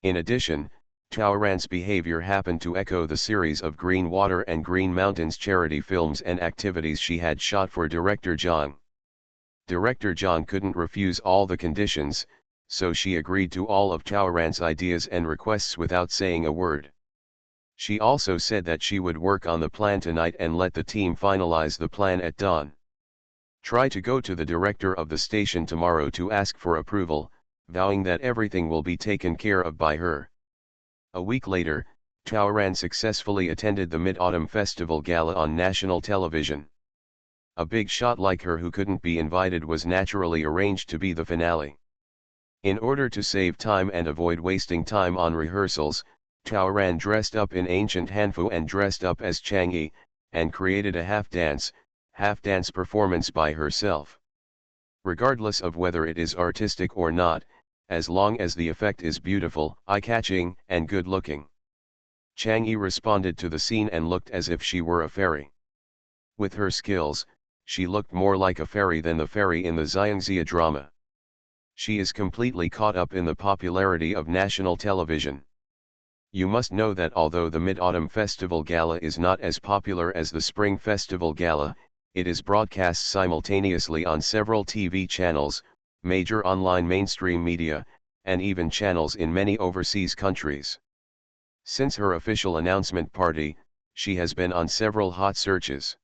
In addition, Tao Ran's behavior happened to echo the series of Green Water and Green Mountains charity films and activities she had shot for Director Zhang. Director Zhang couldn't refuse all the conditions, so she agreed to all of Tao Ran's ideas and requests without saying a word. She also said that she would work on the plan tonight and let the team finalize the plan at dawn. Try to go to the director of the station tomorrow to ask for approval, vowing that everything will be taken care of by her. A week later, Tao Ran successfully attended the Mid-Autumn Festival Gala on national television. A big shot like her who couldn't be invited was naturally arranged to be the finale. In order to save time and avoid wasting time on rehearsals, Tao Ran dressed up in ancient Hanfu and dressed up as Chang'e, and created a half-dance performance by herself. Regardless of whether it is artistic or not, as long as the effect is beautiful, eye-catching, and good-looking. Chang'e responded to the scene and looked as if she were a fairy. With her skills, she looked more like a fairy than the fairy in the Xiangxia drama. She is completely caught up in the popularity of national television. You must know that although the Mid-Autumn Festival Gala is not as popular as the Spring Festival Gala, it is broadcast simultaneously on several TV channels, major online mainstream media, and even channels in many overseas countries. Since her official announcement party, she has been on several hot searches.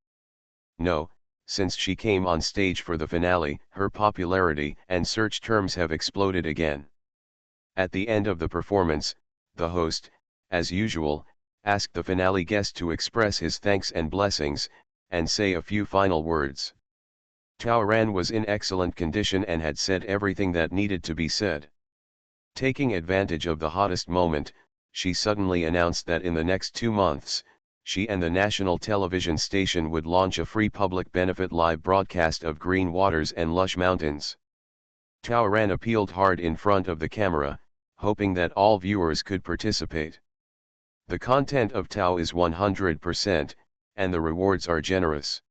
No, since she came on stage for the finale, her popularity and search terms have exploded again. At the end of the performance, the host, as usual, asked the finale guest to express his thanks and blessings, and say a few final words. Tao Ran was in excellent condition and had said everything that needed to be said. Taking advantage of the hottest moment, she suddenly announced that in the next 2 months, she and the national television station would launch a free public benefit live broadcast of green waters and lush mountains. Tao Ran appealed hard in front of the camera, hoping that all viewers could participate. The content of Tao is 100%, and the rewards are generous.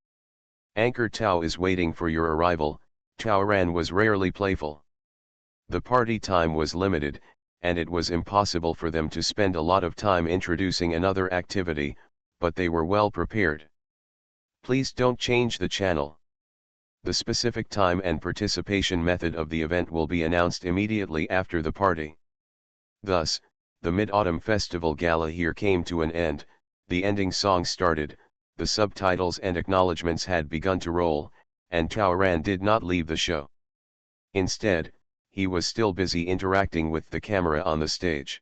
Anchor Tao is waiting for your arrival. Tao Ran was rarely playful. The party time was limited, and it was impossible for them to spend a lot of time introducing another activity, but they were well prepared. Please don't change the channel. The specific time and participation method of the event will be announced immediately after the party. Thus, the Mid-Autumn Festival Gala here came to an end, the ending song started, the subtitles and acknowledgements had begun to roll, and Tao Ran did not leave the show. Instead, he was still busy interacting with the camera on the stage.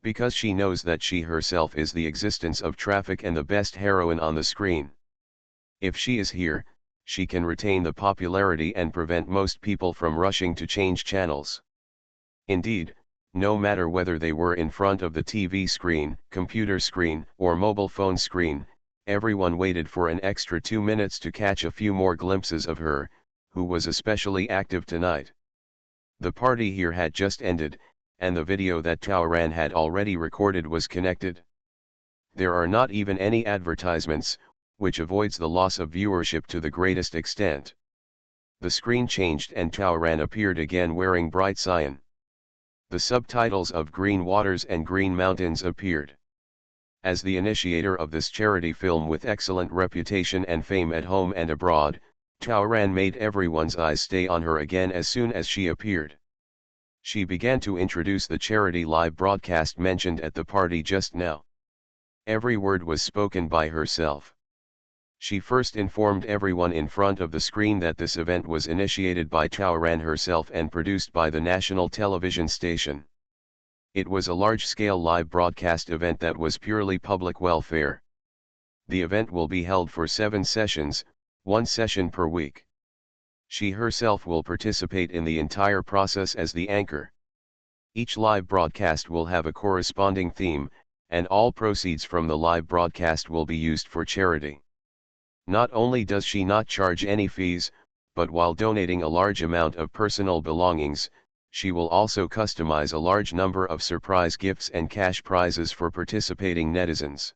Because she knows that she herself is the existence of traffic and the best heroine on the screen. If she is here, she can retain the popularity and prevent most people from rushing to change channels. Indeed, no matter whether they were in front of the TV screen, computer screen, or mobile phone screen, everyone waited for an extra 2 minutes to catch a few more glimpses of her, who was especially active tonight. The party here had just ended, and the video that Taoran had already recorded was connected. There are not even any advertisements, which avoids the loss of viewership to the greatest extent. The screen changed and Taoran appeared again wearing bright cyan. The subtitles of Green Waters and Green Mountains appeared. As the initiator of this charity film with excellent reputation and fame at home and abroad, Taoran made everyone's eyes stay on her again as soon as she appeared. She began to introduce the charity live broadcast mentioned at the party just now. Every word was spoken by herself. She first informed everyone in front of the screen that this event was initiated by Taoran herself and produced by the national television station. It was a large-scale live broadcast event that was purely public welfare. The event will be held for 7 sessions, 1 session per week. She herself will participate in the entire process as the anchor. Each live broadcast will have a corresponding theme, and all proceeds from the live broadcast will be used for charity. Not only does she not charge any fees, but while donating a large amount of personal belongings, she will also customize a large number of surprise gifts and cash prizes for participating netizens.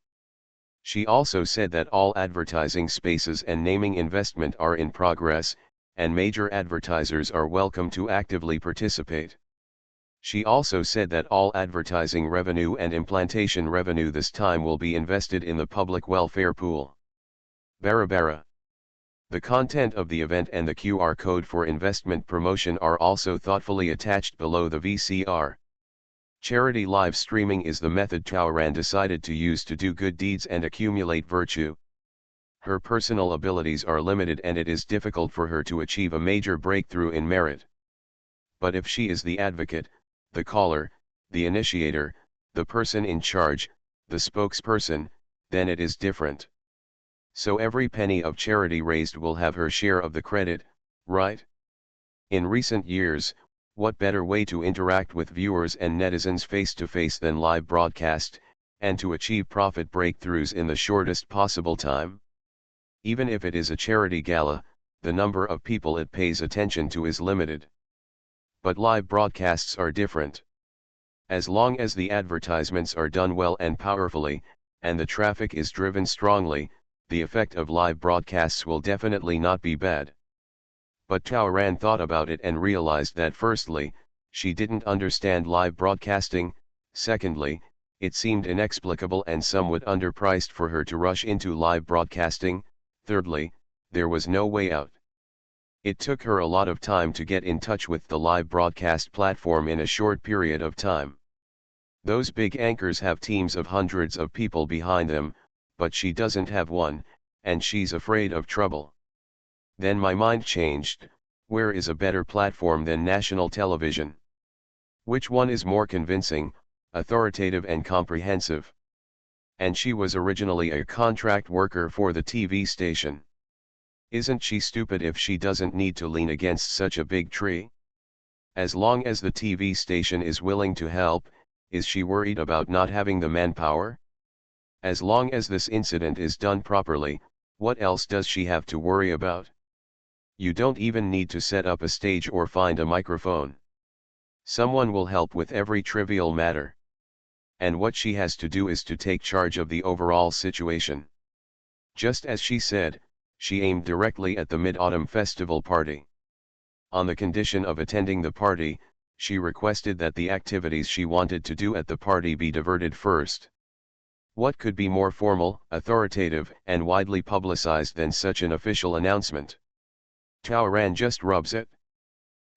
She also said that all advertising spaces and naming investment are in progress, and major advertisers are welcome to actively participate. She also said that all advertising revenue and implantation revenue this time will be invested in the public welfare pool. Barabara. The content of the event and the QR code for investment promotion are also thoughtfully attached below the VCR. Charity live streaming is the method Taoran decided to use to do good deeds and accumulate virtue. Her personal abilities are limited and it is difficult for her to achieve a major breakthrough in merit. But if she is the advocate, the caller, the initiator, the person in charge, the spokesperson, then it is different. So every penny of charity raised will have her share of the credit, right? In recent years, what better way to interact with viewers and netizens face-to-face than live broadcast, and to achieve profit breakthroughs in the shortest possible time? Even if it is a charity gala, the number of people it pays attention to is limited. But live broadcasts are different. As long as the advertisements are done well and powerfully, and the traffic is driven strongly, the effect of live broadcasts will definitely not be bad. But Taoran thought about it and realized that firstly, she didn't understand live broadcasting, secondly, it seemed inexplicable and somewhat underpriced for her to rush into live broadcasting, thirdly, there was no way out. It took her a lot of time to get in touch with the live broadcast platform in a short period of time. Those big anchors have teams of hundreds of people behind them, but she doesn't have one, and she's afraid of trouble. Then my mind changed. Where is a better platform than national television? Which one is more convincing, authoritative and comprehensive? And she was originally a contract worker for the TV station. Isn't she stupid if she doesn't need to lean against such a big tree? As long as the TV station is willing to help, is she worried about not having the manpower? As long as this incident is done properly, what else does she have to worry about? You don't even need to set up a stage or find a microphone. Someone will help with every trivial matter. And what she has to do is to take charge of the overall situation. Just as she said, she aimed directly at the Mid-Autumn Festival party. On the condition of attending the party, she requested that the activities she wanted to do at the party be diverted first. What could be more formal, authoritative, and widely publicized than such an official announcement? Taoran just rubs it.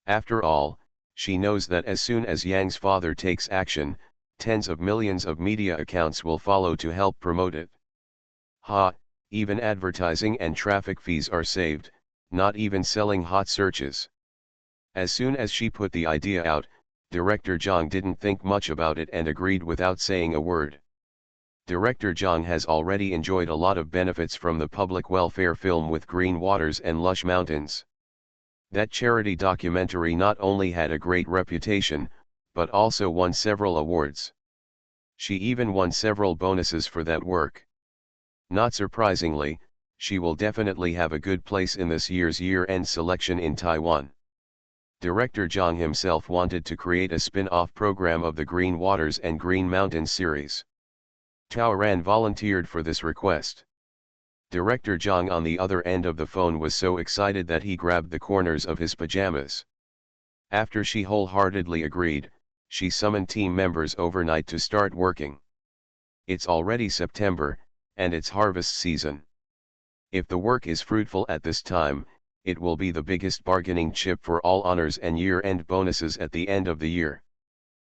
After all, she knows that as soon as Yang's father takes action, tens of millions of media accounts will follow to help promote it. Even advertising and traffic fees are saved, not even selling hot searches. As soon as she put the idea out, Director Zhang didn't think much about it and agreed without saying a word. Director Zhang has already enjoyed a lot of benefits from the public welfare film with Green Waters and Lush Mountains. That charity documentary not only had a great reputation, but also won several awards. She even won several bonuses for that work. Not surprisingly, she will definitely have a good place in this year's year-end selection in Taiwan. Director Zhang himself wanted to create a spin-off program of the Green Waters and Green Mountains series. Tao Ran volunteered for this request. Director Zhang on the other end of the phone was so excited that he grabbed the corners of his pajamas. After she wholeheartedly agreed, she summoned team members overnight to start working. It's already September, and it's harvest season. If the work is fruitful at this time, it will be the biggest bargaining chip for all honors and year-end bonuses at the end of the year.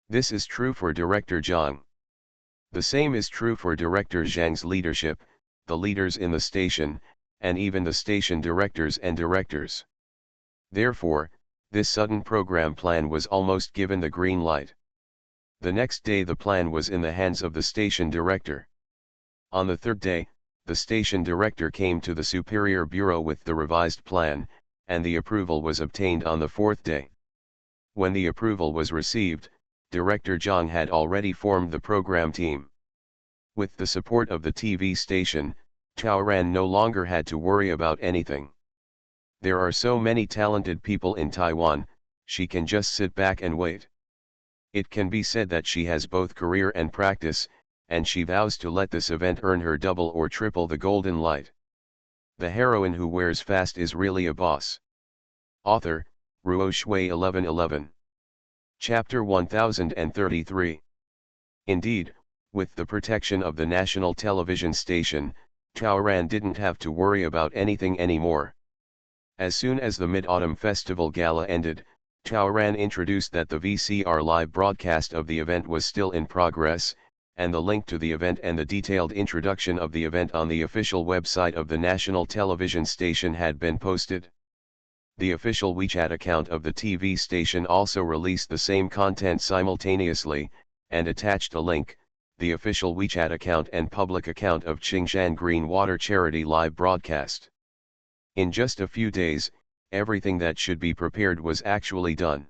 This is true for Director Zhang. The same is true for Director Zhang's leadership, the leaders in the station, and even the station directors and directors. Therefore, this sudden program plan was almost given the green light. The next day the plan was in the hands of the station director. On the third day, the station director came to the Superior Bureau with the revised plan, and the approval was obtained on the fourth day. When the approval was received, Director Zhang had already formed the program team. With the support of the TV station, Tao Ran no longer had to worry about anything. There are so many talented people in Taiwan, she can just sit back and wait. It can be said that she has both career and practice, and she vows to let this event earn her double or triple the golden light. The heroine who wears fast is really a boss. Author, Ruo Shui 1111. Chapter 1033. Indeed, with the protection of the national television station, Tao Ran didn't have to worry about anything anymore. As soon as the Mid-Autumn Festival Gala ended, Tao Ran introduced that the VCR live broadcast of the event was still in progress, and the link to the event and the detailed introduction of the event on the official website of the national television station had been posted. The official WeChat account of the TV station also released the same content simultaneously, and attached a link, the official WeChat account and public account of Qingshan Green Water Charity live broadcast. In just a few days, everything that should be prepared was actually done.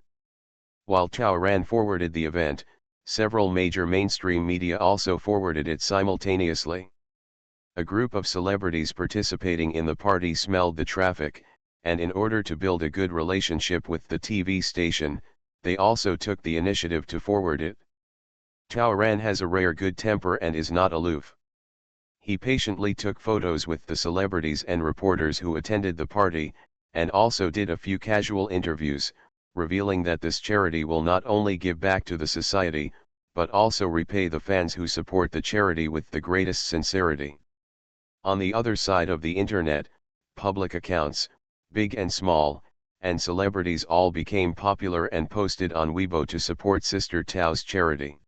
While Tao Ran forwarded the event, several major mainstream media also forwarded it simultaneously. A group of celebrities participating in the party smelled the traffic, and in order to build a good relationship with the TV station, they also took the initiative to forward it. Tao Ran has a rare good temper and is not aloof. He patiently took photos with the celebrities and reporters who attended the party, and also did a few casual interviews, revealing that this charity will not only give back to the society, but also repay the fans who support the charity with the greatest sincerity. On the other side of the internet, public accounts, big and small, and celebrities all became popular and posted on Weibo to support Sister Tao's charity.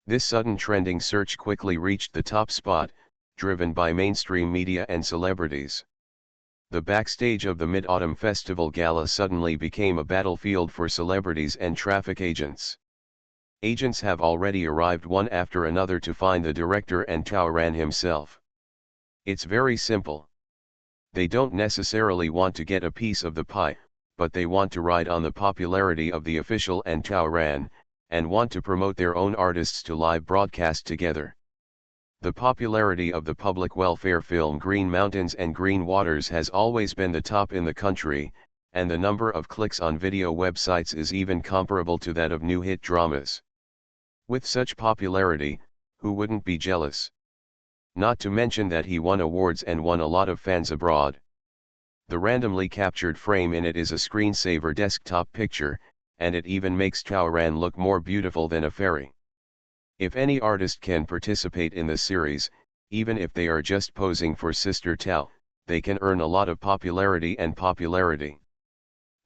This sudden trending search quickly reached the top spot, driven by mainstream media and celebrities. The backstage of the Mid-Autumn Festival Gala suddenly became a battlefield for celebrities and traffic agents. Agents have already arrived one after another to find the director and Tao Ran himself. It's very simple. They don't necessarily want to get a piece of the pie, but they want to ride on the popularity of the official and Tao Ran, and want to promote their own artists to live broadcast together. The popularity of the public welfare film Green Mountains and Green Waters has always been the top in the country, and the number of clicks on video websites is even comparable to that of new hit dramas. With such popularity, who wouldn't be jealous? Not to mention that he won awards and won a lot of fans abroad. The randomly captured frame in it is a screensaver desktop picture, and it even makes Tao Ran look more beautiful than a fairy. If any artist can participate in the series, even if they are just posing for Sister Tao, they can earn a lot of popularity and popularity.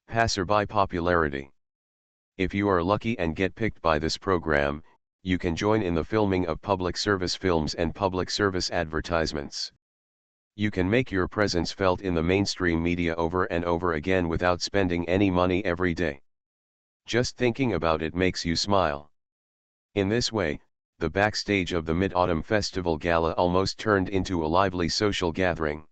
Passerby popularity. If you are lucky and get picked by this program, you can join in the filming of public service films and public service advertisements. You can make your presence felt in the mainstream media over and over again without spending any money every day. Just thinking about it makes you smile. In this way, the backstage of the Mid-Autumn Festival Gala almost turned into a lively social gathering.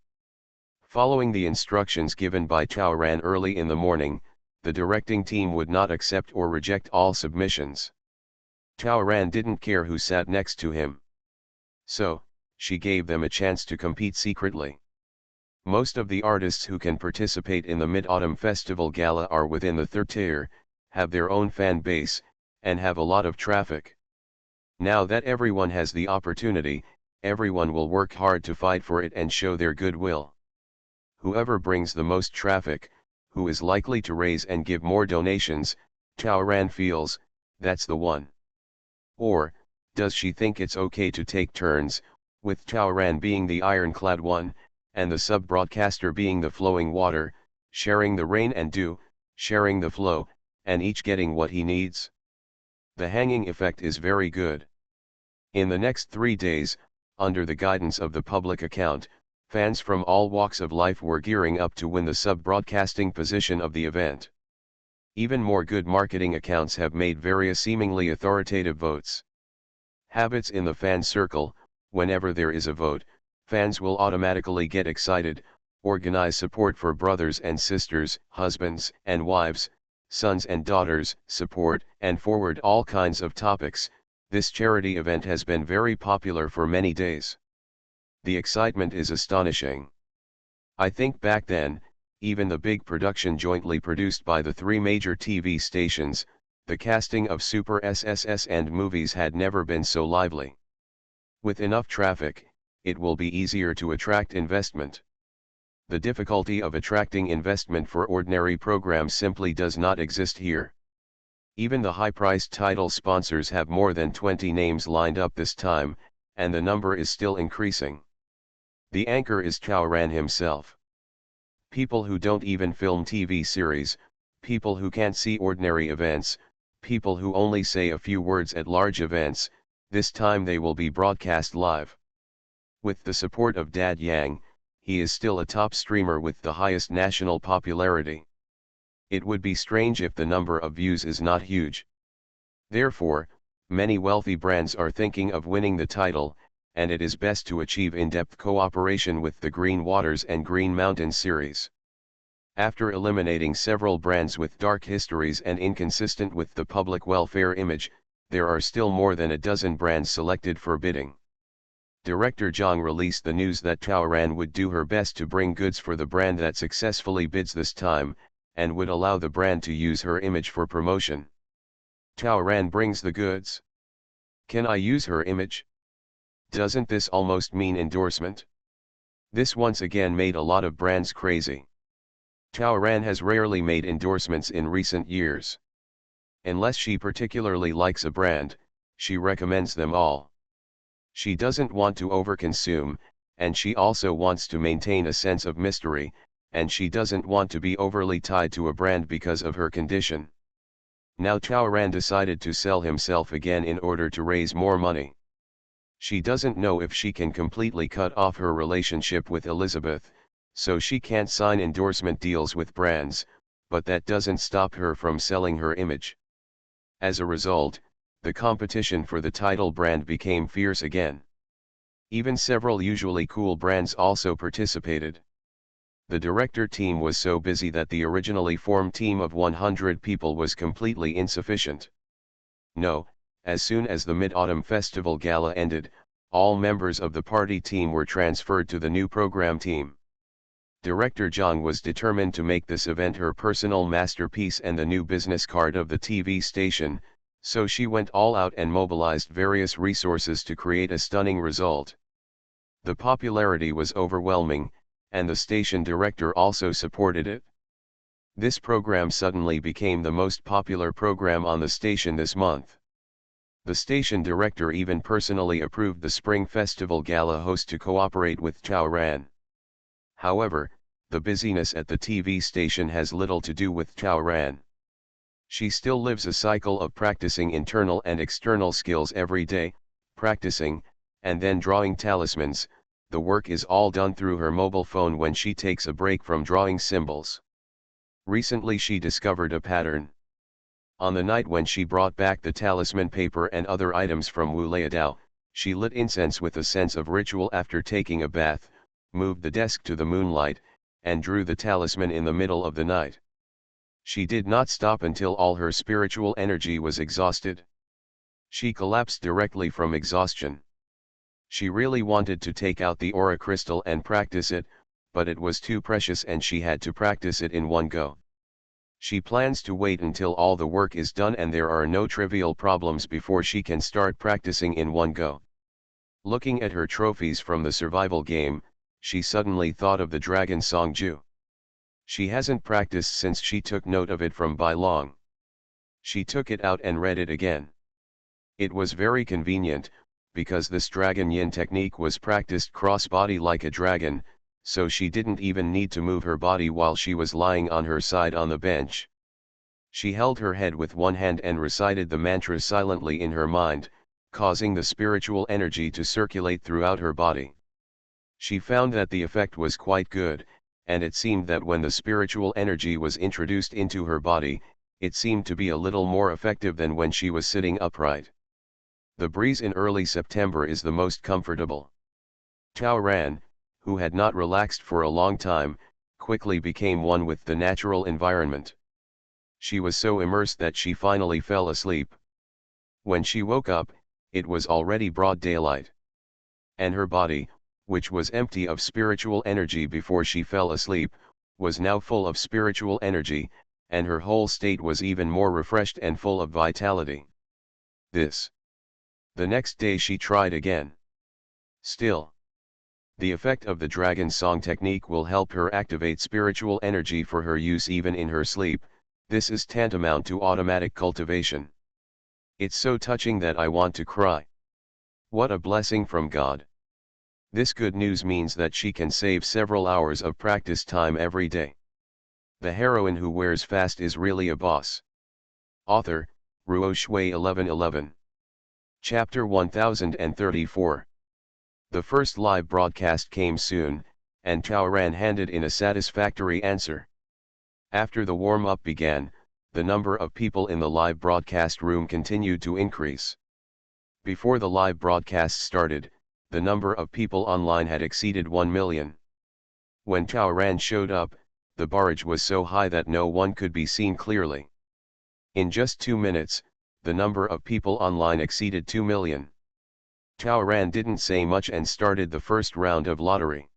Following the instructions given by Tao Ran early in the morning, the directing team would not accept or reject all submissions. Taoran didn't care who sat next to him. So, she gave them a chance to compete secretly. Most of the artists who can participate in the Mid-Autumn Festival Gala are within the third tier, have their own fan base, and have a lot of traffic. Now that everyone has the opportunity, everyone will work hard to fight for it and show their goodwill. Whoever brings the most traffic, who is likely to raise and give more donations, Taoran feels, that's the one. Or, does she think it's okay to take turns, with Taoran being the ironclad one, and the sub-broadcaster being the flowing water, sharing the rain and dew, sharing the flow, and each getting what he needs? The hanging effect is very good. In the next 3 days, under the guidance of the public account, fans from all walks of life were gearing up to win the sub-broadcasting position of the event. Even more good marketing accounts have made various seemingly authoritative votes. Habits in the fan circle: whenever there is a vote, fans will automatically get excited, organize support for brothers and sisters, husbands and wives, sons and daughters, support and forward all kinds of topics. This charity event has been very popular for many days. The excitement is astonishing. I think back then, even the big production jointly produced by the 3 major TV stations, the casting of Super SSS and movies had never been so lively. With enough traffic, it will be easier to attract investment. The difficulty of attracting investment for ordinary programs simply does not exist here. Even the high-priced title sponsors have more than 20 names lined up this time, and the number is still increasing. The anchor is Taoran himself. People who don't even film TV series, people who can't see ordinary events, people who only say a few words at large events, this time they will be broadcast live. With the support of Dad Yang, he is still a top streamer with the highest national popularity. It would be strange if the number of views is not huge. Therefore, many wealthy brands are thinking of winning the title, and it is best to achieve in-depth cooperation with the Green Waters and Green Mountain series. After eliminating several brands with dark histories and inconsistent with the public welfare image, there are still more than a dozen brands selected for bidding. Director Zhang released the news that Taoran would do her best to bring goods for the brand that successfully bids this time, and would allow the brand to use her image for promotion. Taoran brings the goods. Can I use her image? Doesn't this almost mean endorsement? This once again made a lot of brands crazy. Taoran has rarely made endorsements in recent years. Unless she particularly likes a brand, she recommends them all. She doesn't want to overconsume, and she also wants to maintain a sense of mystery, and she doesn't want to be overly tied to a brand because of her condition. Now Taoran decided to sell himself again in order to raise more money. She doesn't know if she can completely cut off her relationship with Elizabeth, so she can't sign endorsement deals with brands, but that doesn't stop her from selling her image. As a result, the competition for the title brand became fierce again. Even several usually cool brands also participated. The director team was so busy that the originally formed team of 100 people was completely insufficient. No, as soon as the Mid-Autumn Festival Gala ended, all members of the party team were transferred to the new program team. Director Zhang was determined to make this event her personal masterpiece and the new business card of the TV station, so she went all out and mobilized various resources to create a stunning result. The popularity was overwhelming, and the station director also supported it. This program suddenly became the most popular program on the station this month. The station director even personally approved the Spring Festival Gala host to cooperate with Taoran. However, the busyness at the TV station has little to do with Taoran. She still lives a cycle of practicing internal and external skills every day, practicing, and then drawing talismans. The work is all done through her mobile phone when she takes a break from drawing symbols. Recently she discovered a pattern. On the night when she brought back the talisman paper and other items from Wuliadao, she lit incense with a sense of ritual after taking a bath, moved the desk to the moonlight, and drew the talisman in the middle of the night. She did not stop until all her spiritual energy was exhausted. She collapsed directly from exhaustion. She really wanted to take out the aura crystal and practice it, but it was too precious and she had to practice it in one go. She plans to wait until all the work is done and there are no trivial problems before she can start practicing in one go. Looking at her trophies from the survival game, she suddenly thought of the dragon song Ju. She hasn't practiced since she took note of it from Bai Long. She took it out and read it again. It was very convenient, because this dragon yin technique was practiced cross-body like a dragon, so she didn't even need to move her body while she was lying on her side on the bench. She held her head with one hand and recited the mantra silently in her mind, causing the spiritual energy to circulate throughout her body. She found that the effect was quite good, and it seemed that when the spiritual energy was introduced into her body, it seemed to be a little more effective than when she was sitting upright. The breeze in early September is the most comfortable. Tao Ran, who had not relaxed for a long time, quickly became one with the natural environment. She was so immersed that she finally fell asleep. When she woke up, it was already broad daylight. And her body, which was empty of spiritual energy before she fell asleep, was now full of spiritual energy, and her whole state was even more refreshed and full of vitality. The next day she tried again. Still. The effect of the dragon song technique will help her activate spiritual energy for her use even in her sleep. This is tantamount to automatic cultivation. It's so touching that I want to cry. What a blessing from God. This good news means that she can save several hours of practice time every day. The heroine who wears fast is really a boss. Author, Ruo Shui 1111. Chapter 1034. The first live broadcast came soon, and Tao Ran handed in a satisfactory answer. After the warm-up began, the number of people in the live broadcast room continued to increase. Before the live broadcast started, the number of people online had exceeded 1 million. When Tao Ran showed up, the barrage was so high that no one could be seen clearly. In just 2 minutes, the number of people online exceeded 2 million. Tao Ran didn't say much and started the first round of lottery.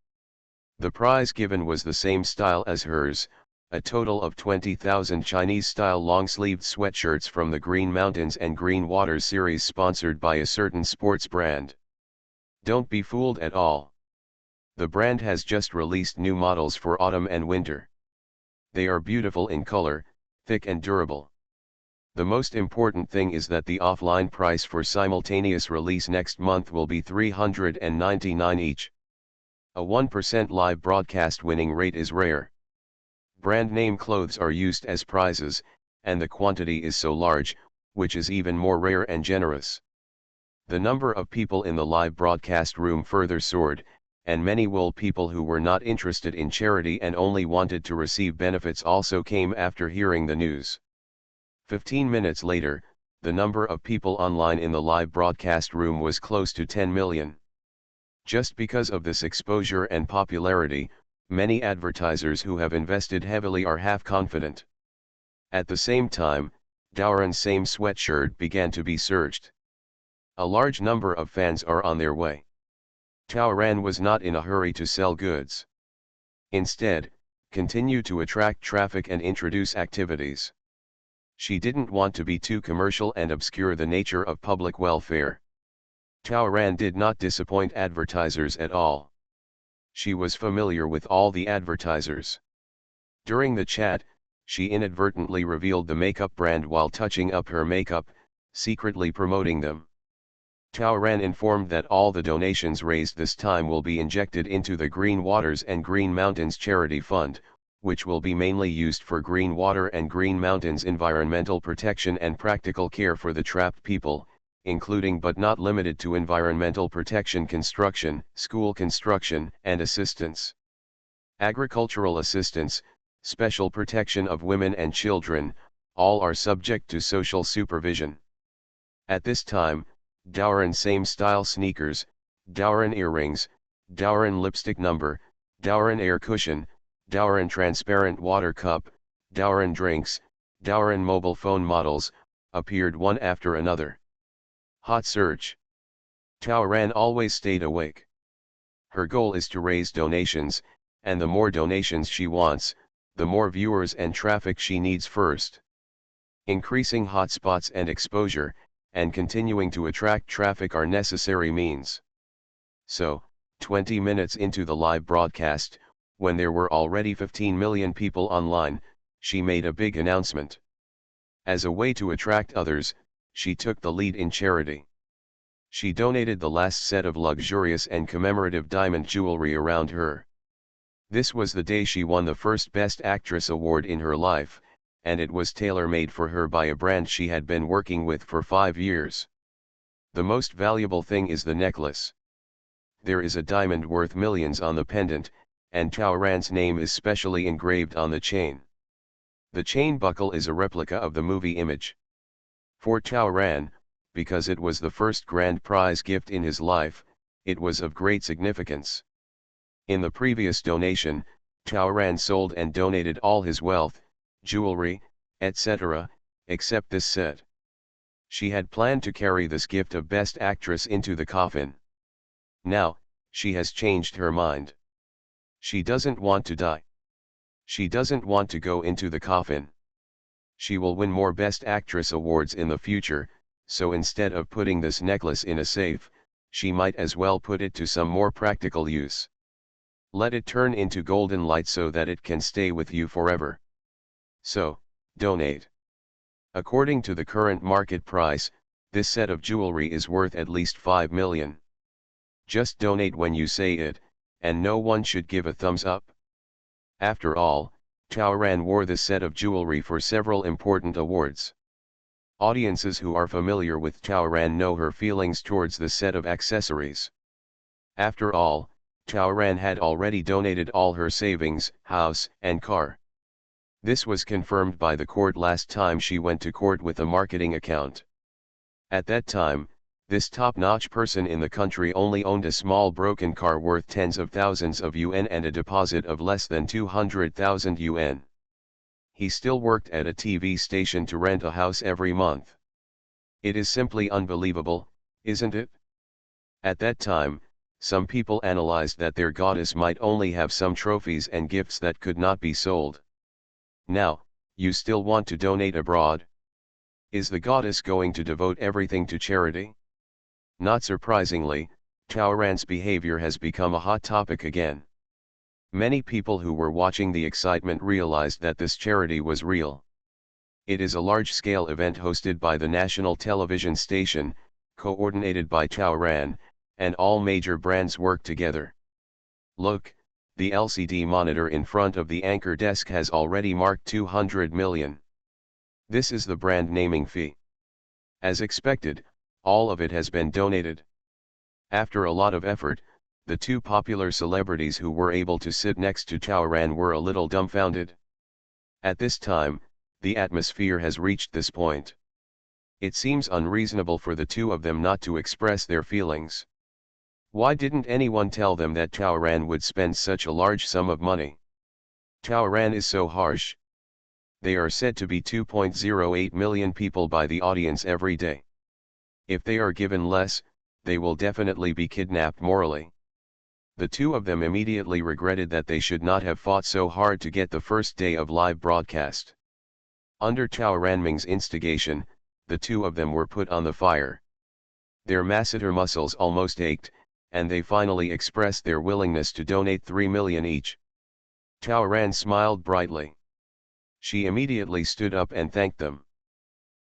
The prize given was the same style as hers, a total of 20,000 Chinese-style long-sleeved sweatshirts from the Green Mountains and Green Waters series sponsored by a certain sports brand. Don't be fooled at all. The brand has just released new models for autumn and winter. They are beautiful in color, thick and durable. The most important thing is that the offline price for simultaneous release next month will be $399 each. A 1% live broadcast winning rate is rare. Brand name clothes are used as prizes, and the quantity is so large, which is even more rare and generous. The number of people in the live broadcast room further soared, and many wool people who were not interested in charity and only wanted to receive benefits also came after hearing the news. 15 minutes later, the number of people online in the live broadcast room was close to 10 million. Just because of this exposure and popularity, many advertisers who have invested heavily are half confident. At the same time, Tao Ran's same sweatshirt began to be searched. A large number of fans are on their way. Tao Ran was not in a hurry to sell goods. Instead, continue to attract traffic and introduce activities. She didn't want to be too commercial and obscure the nature of public welfare. Tao Ran did not disappoint advertisers at all. She was familiar with all the advertisers. During the chat, she inadvertently revealed the makeup brand while touching up her makeup, secretly promoting them. Tao Ran informed that all the donations raised this time will be injected into the Green Waters and Green Mountains Charity Fund, which will be mainly used for Green Water and Green Mountains environmental protection and practical care for the trapped people, including but not limited to environmental protection construction, school construction, and assistance. Agricultural assistance, special protection of women and children, all are subject to social supervision. At this time, Tao Ran same style sneakers, Tao Ran earrings, Tao Ran lipstick number, Tao Ran air cushion, Tao Ran transparent water cup, Douran drinks, Douran mobile phone models, appeared one after another. Hot search. Douran always stayed awake. Her goal is to raise donations, and the more donations she wants, the more viewers and traffic she needs first. Increasing hotspots and exposure, and continuing to attract traffic are necessary means. So, 20 minutes into the live broadcast, when there were already 15 million people online, she made a big announcement. As a way to attract others, she took the lead in charity. She donated the last set of luxurious and commemorative diamond jewelry around her. This was the day she won the first Best Actress award in her life, and it was tailor-made for her by a brand she had been working with for 5 years. The most valuable thing is the necklace. There is a diamond worth millions on the pendant, and Douran's name is specially engraved on the chain. The chain buckle is a replica of the movie image. For Douran, because it was the first grand prize gift in his life, it was of great significance. In the previous donation, Douran sold and donated all his wealth, jewelry, etc., except this set. She had planned to carry this gift of Best Actress into the coffin. Now, she has changed her mind. She doesn't want to die. She doesn't want to go into the coffin. She will win more Best Actress awards in the future, so instead of putting this necklace in a safe, she might as well put it to some more practical use. Let it turn into golden light so that it can stay with you forever. So, donate. According to the current market price, this set of jewelry is worth at least 5 million. Just donate when you say it, and no one should give a thumbs up. After all, Douran wore this set of jewelry for several important awards. Audiences who are familiar with Douran know her feelings towards the set of accessories. After all, Douran had already donated all her savings, house, and car. This was confirmed by the court last time she went to court with a marketing account. At that time, this top-notch person in the country only owned a small broken car worth tens of thousands of yuan and a deposit of less than 200,000 yuan. He still worked at a TV station to rent a house every month. It is simply unbelievable, isn't it? At that time, some people analyzed that their goddess might only have some trophies and gifts that could not be sold. Now, you still want to donate abroad? Is the goddess going to devote everything to charity? Not surprisingly, Douran's behavior has become a hot topic again. Many people who were watching the excitement realized that this charity was real. It is a large-scale event hosted by the national television station, coordinated by Douran, and all major brands work together. Look, the LCD monitor in front of the anchor desk has already marked 200 million. This is the brand naming fee. As expected, all of it has been donated. After a lot of effort, the two popular celebrities who were able to sit next to Douran were a little dumbfounded. At this time, the atmosphere has reached this point. It seems unreasonable for the two of them not to express their feelings. Why didn't anyone tell them that Douran would spend such a large sum of money? Douran is so harsh. They are said to be 2.08 million people by the audience every day. If they are given less, they will definitely be kidnapped morally. The two of them immediately regretted that they should not have fought so hard to get the first day of live broadcast. Under Douranming's instigation, the two of them were put on the fire. Their masseter muscles almost ached, and they finally expressed their willingness to donate 3 million each. Douran smiled brightly. She immediately stood up and thanked them.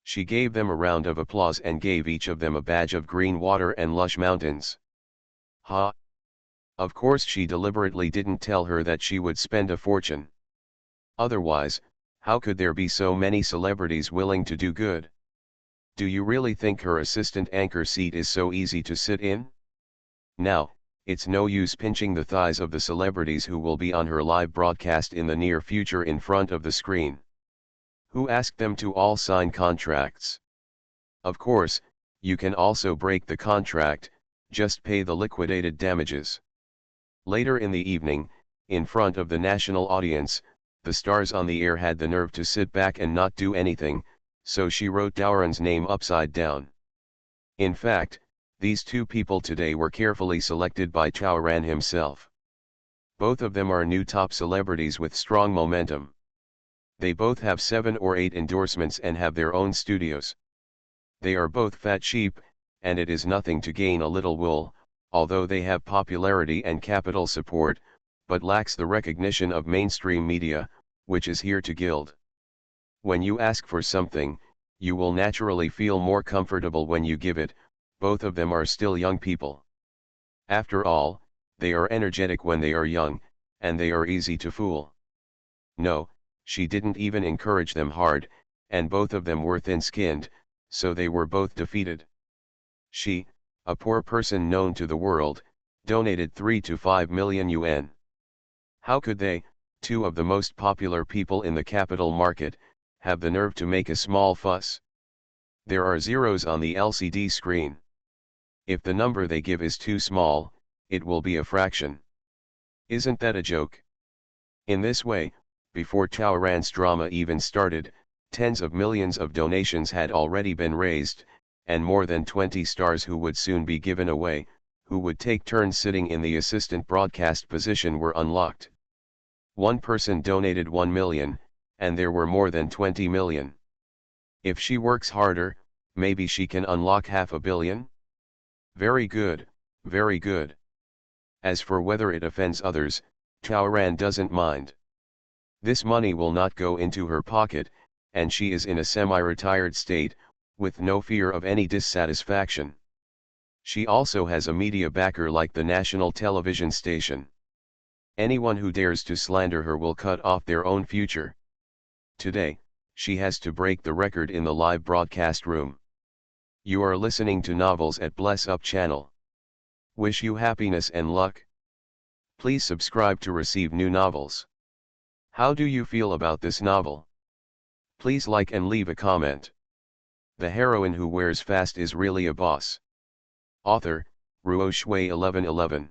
She gave them a round of applause and gave each of them a badge of green water and lush mountains. Ha! Of course she deliberately didn't tell her that she would spend a fortune. Otherwise, how could there be so many celebrities willing to do good? Do you really think her assistant anchor seat is so easy to sit in? Now, it's no use pinching the thighs of the celebrities who will be on her live broadcast in the near future in front of the screen. Who asked them to all sign contracts? Of course, you can also break the contract, just pay the liquidated damages. Later in the evening, in front of the national audience, the stars on the air had the nerve to sit back and not do anything, so she wrote Tawaran's name upside down. In fact, these two people today were carefully selected by Tawaran himself. Both of them are new top celebrities with strong momentum. They both have 7 or 8 endorsements and have their own studios. They are both fat sheep, and it is nothing to gain a little wool, although they have popularity and capital support, but lacks the recognition of mainstream media, which is here to gild. When you ask for something, you will naturally feel more comfortable when you give it. Both of them are still young people. After all, they are energetic when they are young, and they are easy to fool. No, she didn't even encourage them hard, and both of them were thin-skinned, so they were both defeated. She, a poor person known to the world, donated 3 to 5 million yuan. How could they, two of the most popular people in the capital market, have the nerve to make a small fuss? There are zeros on the LCD screen. If the number they give is too small, it will be a fraction. Isn't that a joke? In this way, before Tawaran's drama even started, tens of millions of donations had already been raised, and more than 20 stars who would soon be given away, who would take turns sitting in the assistant broadcast position, were unlocked. One person donated 1 million, and there were more than 20 million. If she works harder, maybe she can unlock 500 million? Very good, very good. As for whether it offends others, Tawaran doesn't mind. This money will not go into her pocket, and she is in a semi-retired state, with no fear of any dissatisfaction. She also has a media backer like the national television station. Anyone who dares to slander her will cut off their own future. Today, she has to break the record in the live broadcast room. You are listening to Novels at Bless Up channel. Wish you happiness and luck. Please subscribe to receive new novels. How do you feel about this novel? Please like and leave a comment. The heroine who wears fast is really a boss. Author, Ruo Shui 1111.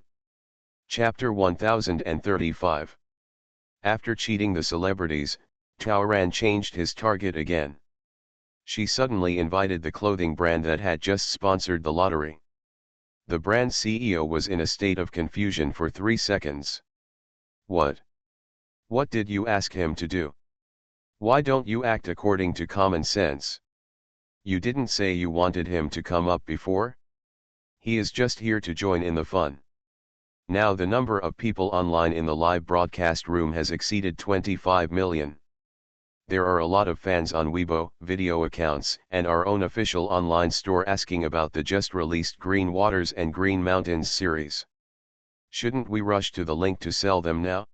Chapter 1035. After cheating the celebrities, Tawaran changed his target again. She suddenly invited the clothing brand that had just sponsored the lottery. The brand's CEO was in a state of confusion for 3 seconds. What? What did you ask him to do? Why don't you act according to common sense? You didn't say you wanted him to come up before? He is just here to join in the fun. Now the number of people online in the live broadcast room has exceeded 25 million. There are a lot of fans on Weibo, video accounts, and our own official online store asking about the just released Green Waters and Green Mountains series. Shouldn't we rush to the link to sell them now?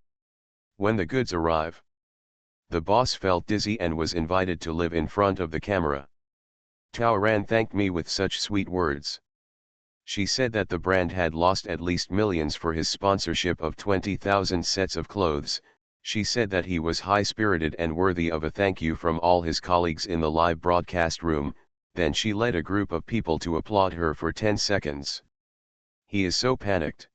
When the goods arrive. The boss felt dizzy and was invited to live in front of the camera. Tawaran thanked me with such sweet words. She said that the brand had lost at least millions for his sponsorship of 20,000 sets of clothes. She said that he was high-spirited and worthy of a thank you from all his colleagues in the live broadcast room. Then she led a group of people to applaud her for 10 seconds. He is so panicked.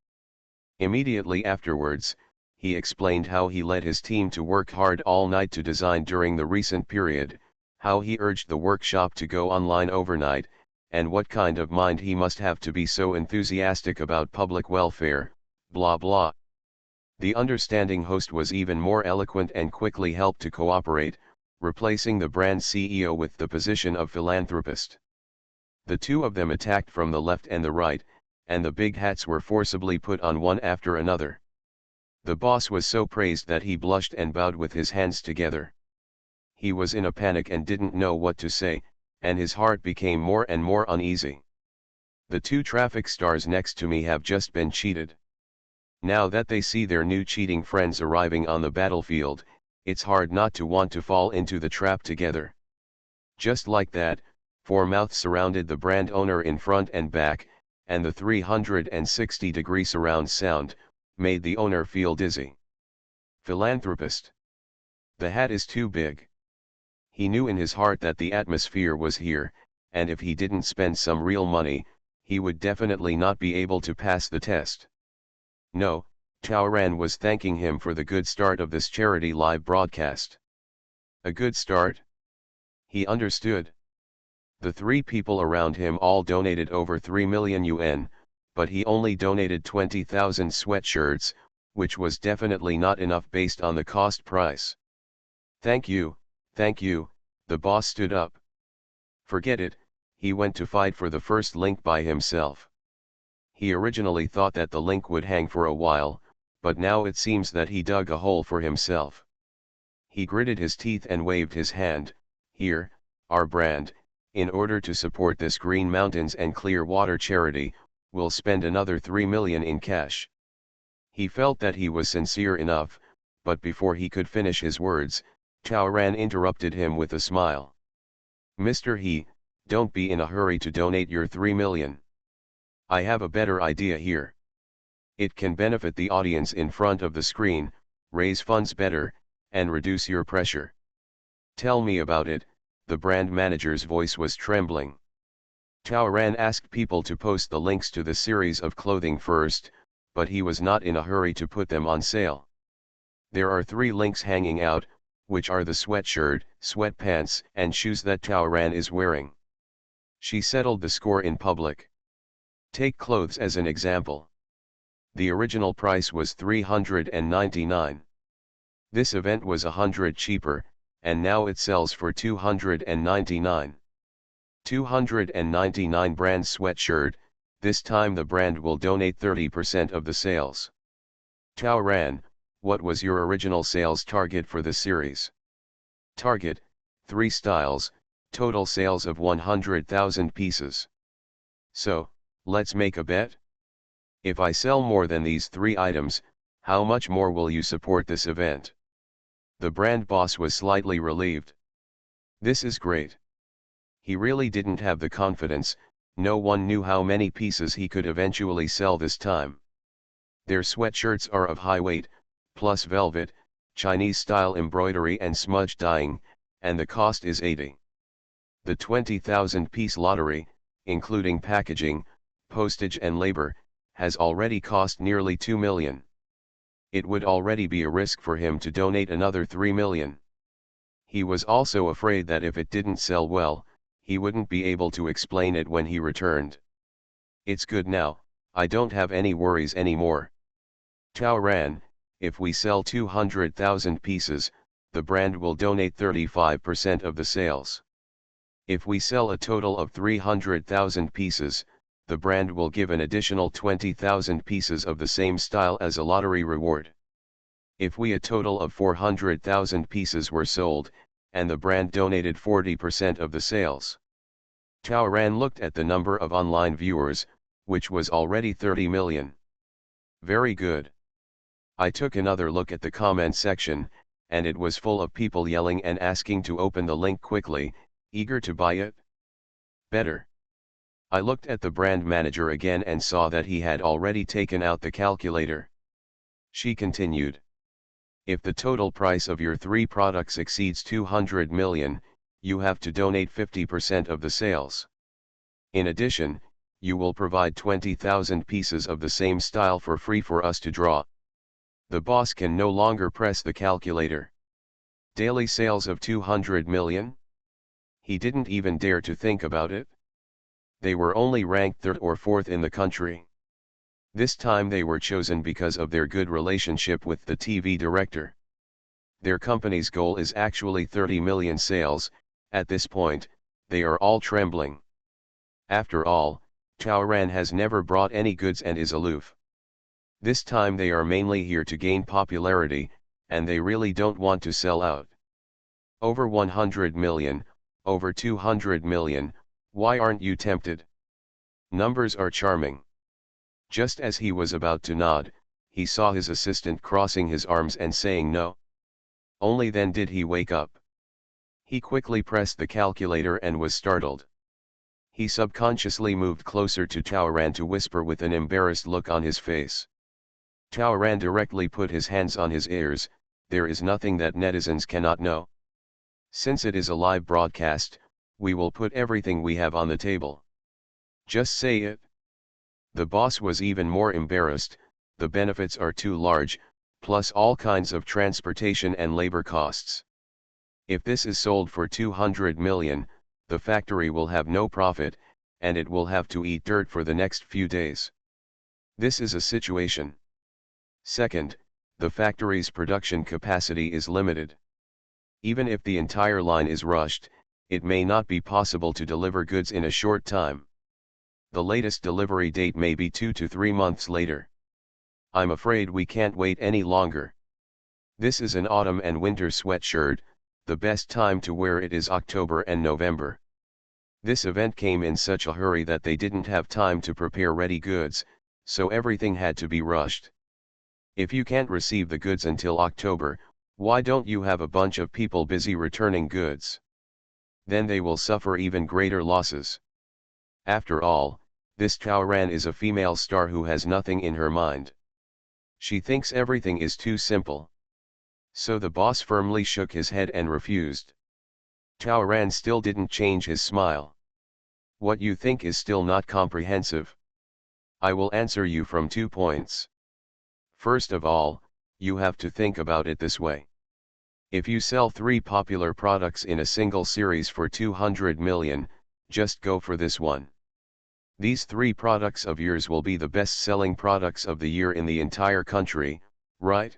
Immediately afterwards, he explained how he led his team to work hard all night to design during the recent period, how he urged the workshop to go online overnight, and what kind of mind he must have to be so enthusiastic about public welfare, blah blah. The understanding host was even more eloquent and quickly helped to cooperate, replacing the brand's CEO with the position of philanthropist. The two of them attacked from the left and the right, and the big hats were forcibly put on one after another. The boss was so praised that he blushed and bowed with his hands together. He was in a panic and didn't know what to say, and his heart became more and more uneasy. The two traffic stars next to me have just been cheated. Now that they see their new cheating friends arriving on the battlefield, it's hard not to want to fall into the trap together. Just like that, 4 mouths surrounded the brand owner in front and back, and the 360-degree surround sound made the owner feel dizzy. Philanthropist. The hat is too big. He knew in his heart that the atmosphere was here, and if he didn't spend some real money, he would definitely not be able to pass the test. No, Taoran was thanking him for the good start of this charity live broadcast. A good start? He understood. The three people around him all donated over 3 million yuan, but he only donated 20,000 sweatshirts, which was definitely not enough based on the cost price. Thank you, the boss stood up. Forget it, he went to fight for the first link by himself. He originally thought that the link would hang for a while, but now it seems that he dug a hole for himself. He gritted his teeth and waved his hand. Here, our brand, in order to support this Green Mountains and Clear Water charity, will spend another 3 million in cash. He felt that he was sincere enough, but before he could finish his words, Taoran interrupted him with a smile. Mr. He, don't be in a hurry to donate your 3 million. I have a better idea here. It can benefit the audience in front of the screen, raise funds better, and reduce your pressure. Tell me about it. The brand manager's voice was trembling. Taoran asked people to post the links to the series of clothing first, but he was not in a hurry to put them on sale. There are 3 links hanging out, which are the sweatshirt, sweatpants, and shoes that Taoran is wearing. She settled the score in public. Take clothes as an example. The original price was 399. This event was 100 cheaper, and now it sells for 299. 299 brand sweatshirt, this time the brand will donate 30% of the sales. Taoran, what was your original sales target for the series? Target, 3 styles, total sales of 100,000 pieces. So, let's make a bet? If I sell more than these 3 items, how much more will you support this event? The brand boss was slightly relieved. This is great. He really didn't have the confidence, no one knew how many pieces he could eventually sell this time. Their sweatshirts are of high weight, plus velvet, Chinese-style embroidery and smudge dyeing, and the cost is 80. The 20,000-piece lottery, including packaging, postage and labor, has already cost nearly 2 million. It would already be a risk for him to donate another 3 million. He was also afraid that if it didn't sell well, he wouldn't be able to explain it when he returned. It's good now, I don't have any worries anymore. Taoran, if we sell 200,000 pieces, the brand will donate 35% of the sales. If we sell a total of 300,000 pieces, the brand will give an additional 20,000 pieces of the same style as a lottery reward. If a total of 400,000 pieces were sold, and the brand donated 40% of the sales. Taoran looked at the number of online viewers, which was already 30 million. Very good. I took another look at the comment section, and it was full of people yelling and asking to open the link quickly, eager to buy it. Better. I looked at the brand manager again and saw that he had already taken out the calculator. She continued. If the total price of your 3 products exceeds 200 million, you have to donate 50% of the sales. In addition, you will provide 20,000 pieces of the same style for free for us to draw. The boss can no longer press the calculator. Daily sales of 200 million? He didn't even dare to think about it. They were only ranked 3rd or 4th in the country. This time they were chosen because of their good relationship with the TV director. Their company's goal is actually 30 million sales. At this point, they are all trembling. After all, Taoran has never brought any goods and is aloof. This time they are mainly here to gain popularity, and they really don't want to sell out. Over 100 million, over 200 million, why aren't you tempted? Numbers are charming. Just as he was about to nod, he saw his assistant crossing his arms and saying no. Only then did he wake up. He quickly pressed the calculator and was startled. He subconsciously moved closer to Taoran to whisper with an embarrassed look on his face. Taoran directly put his hands on his ears. There is nothing that netizens cannot know. Since it is a live broadcast, we will put everything we have on the table. Just say it. The boss was even more embarrassed. the benefits are too large, plus all kinds of transportation and labor costs. If this is sold for 200 million, the factory will have no profit, and it will have to eat dirt for the next few days. This is a situation. Second, the factory's production capacity is limited. Even if the entire line is rushed, it may not be possible to deliver goods in a short time. The latest delivery date may be 2 to 3 months later. I'm afraid we can't wait any longer. This is an autumn and winter sweatshirt, the best time to wear it is October and November. This event came in such a hurry that they didn't have time to prepare ready goods, so everything had to be rushed. If you can't receive the goods until October, why don't you have a bunch of people busy returning goods? Then they will suffer even greater losses. After all, this Taoran is a female star who has nothing in her mind. She thinks everything is too simple. So the boss firmly shook his head and refused. Taoran still didn't change his smile. What you think is still not comprehensive? I will answer you from 2 points. First of all, you have to think about it this way. If you sell 3 popular products in a single series for 200 million, just go for this one. These 3 products of yours will be the best-selling products of the year in the entire country, right?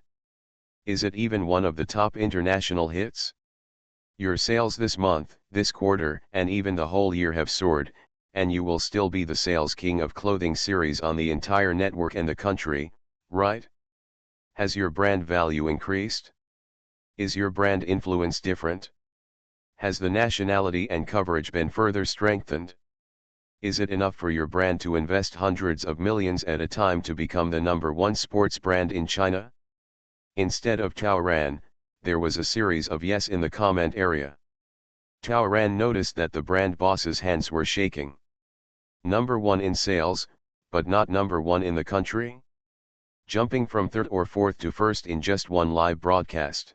Is it even one of the top international hits? Your sales this month, this quarter, and even the whole year have soared, and you will still be the sales king of clothing series on the entire network and the country, right? Has your brand value increased? Is your brand influence different? Has the nationality and coverage been further strengthened? Is it enough for your brand to invest hundreds of millions at a time to become the #1 sports brand in China? Instead of Taoran, there was a series of yes in the comment area. Taoran noticed that the brand boss's hands were shaking. #1 in sales, but not #1 in the country? Jumping from 3rd or 4th to 1st in just one live broadcast.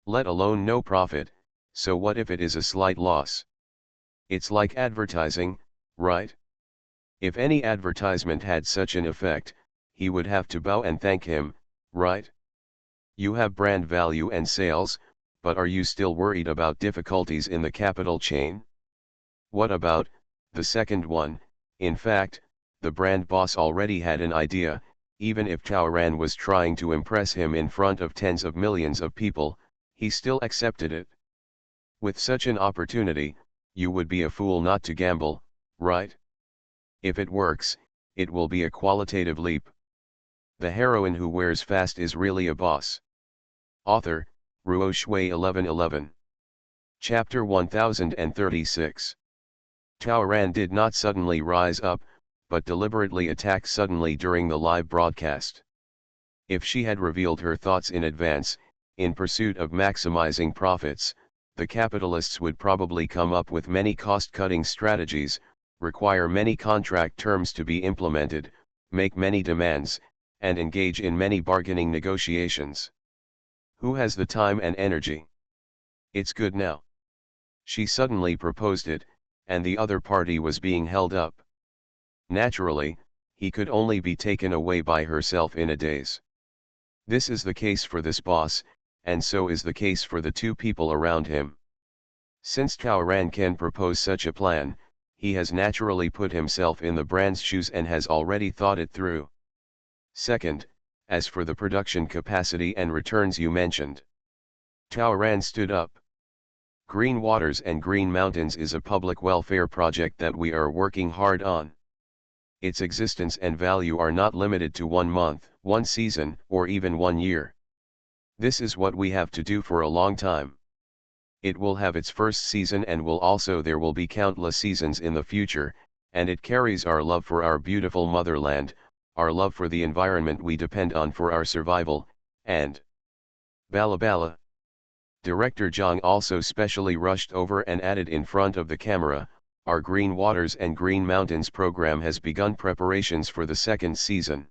Let alone no profit, so what if it is a slight loss? It's like advertising, right? If any advertisement had such an effect, he would have to bow and thank him, right? You have brand value and sales, but are you still worried about difficulties in the capital chain? What about the second one? In fact, the brand boss already had an idea. Even if Taoran was trying to impress him in front of tens of millions of people, he still accepted it. With such an opportunity, you would be a fool not to gamble, right? If it works, it will be a qualitative leap. The heroine who wears fast is really a boss. Author, Ruo Shui 1111. Chapter 1036. Taoran did not suddenly rise up, but deliberately attack suddenly during the live broadcast. If she had revealed her thoughts in advance, in pursuit of maximizing profits, the capitalists would probably come up with many cost-cutting strategies, require many contract terms to be implemented, make many demands, and engage in many bargaining negotiations. Who has the time and energy? It's good now. She suddenly proposed it, and the other party was being held up. Naturally, he could only be taken away by herself in a daze. This is the case for this boss, and so is the case for the 2 people around him. Since Taoran can propose such a plan, he has naturally put himself in the brand's shoes and has already thought it through. Second, as for the production capacity and returns you mentioned. Taoran stood up. Green Waters and Green Mountains is a public welfare project that we are working hard on. Its existence and value are not limited to 1 month, 1 season, or even 1 year. This is what we have to do for a long time. It will have its first season and there will be countless seasons in the future, and it carries our love for our beautiful motherland, our love for the environment we depend on for our survival, and Bala. Director Zhang also specially rushed over and added in front of the camera, our Green Waters and Green Mountains program has begun preparations for the 2nd season.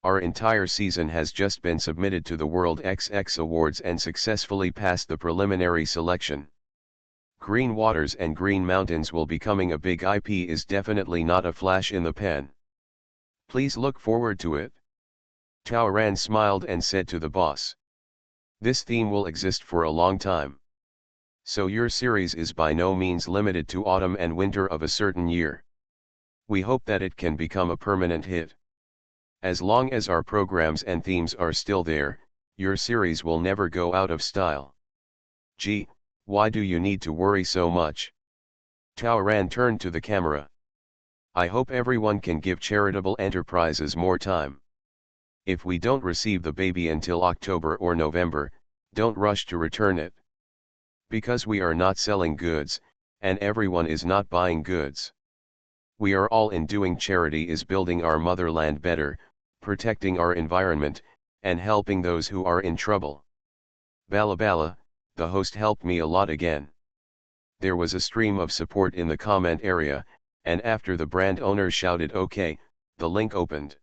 Our entire season has just been submitted to the World XX Awards and successfully passed the preliminary selection. Green Waters and Green Mountains will becoming a big IP is definitely not a flash in the pan. Please look forward to it. Taoran smiled and said to the boss. This theme will exist for a long time. So your series is by no means limited to autumn and winter of a certain year. We hope that it can become a permanent hit. As long as our programs and themes are still there, your series will never go out of style. Gee, why do you need to worry so much? Taoran turned to the camera. I hope everyone can give charitable enterprises more time. If we don't receive the baby until October or November, don't rush to return it. Because we are not selling goods, and everyone is not buying goods. We are all in doing charity is building our motherland better, protecting our environment, and helping those who are in trouble. Bala, the host helped me a lot again. There was a stream of support in the comment area, and after the brand owner shouted okay, the link opened.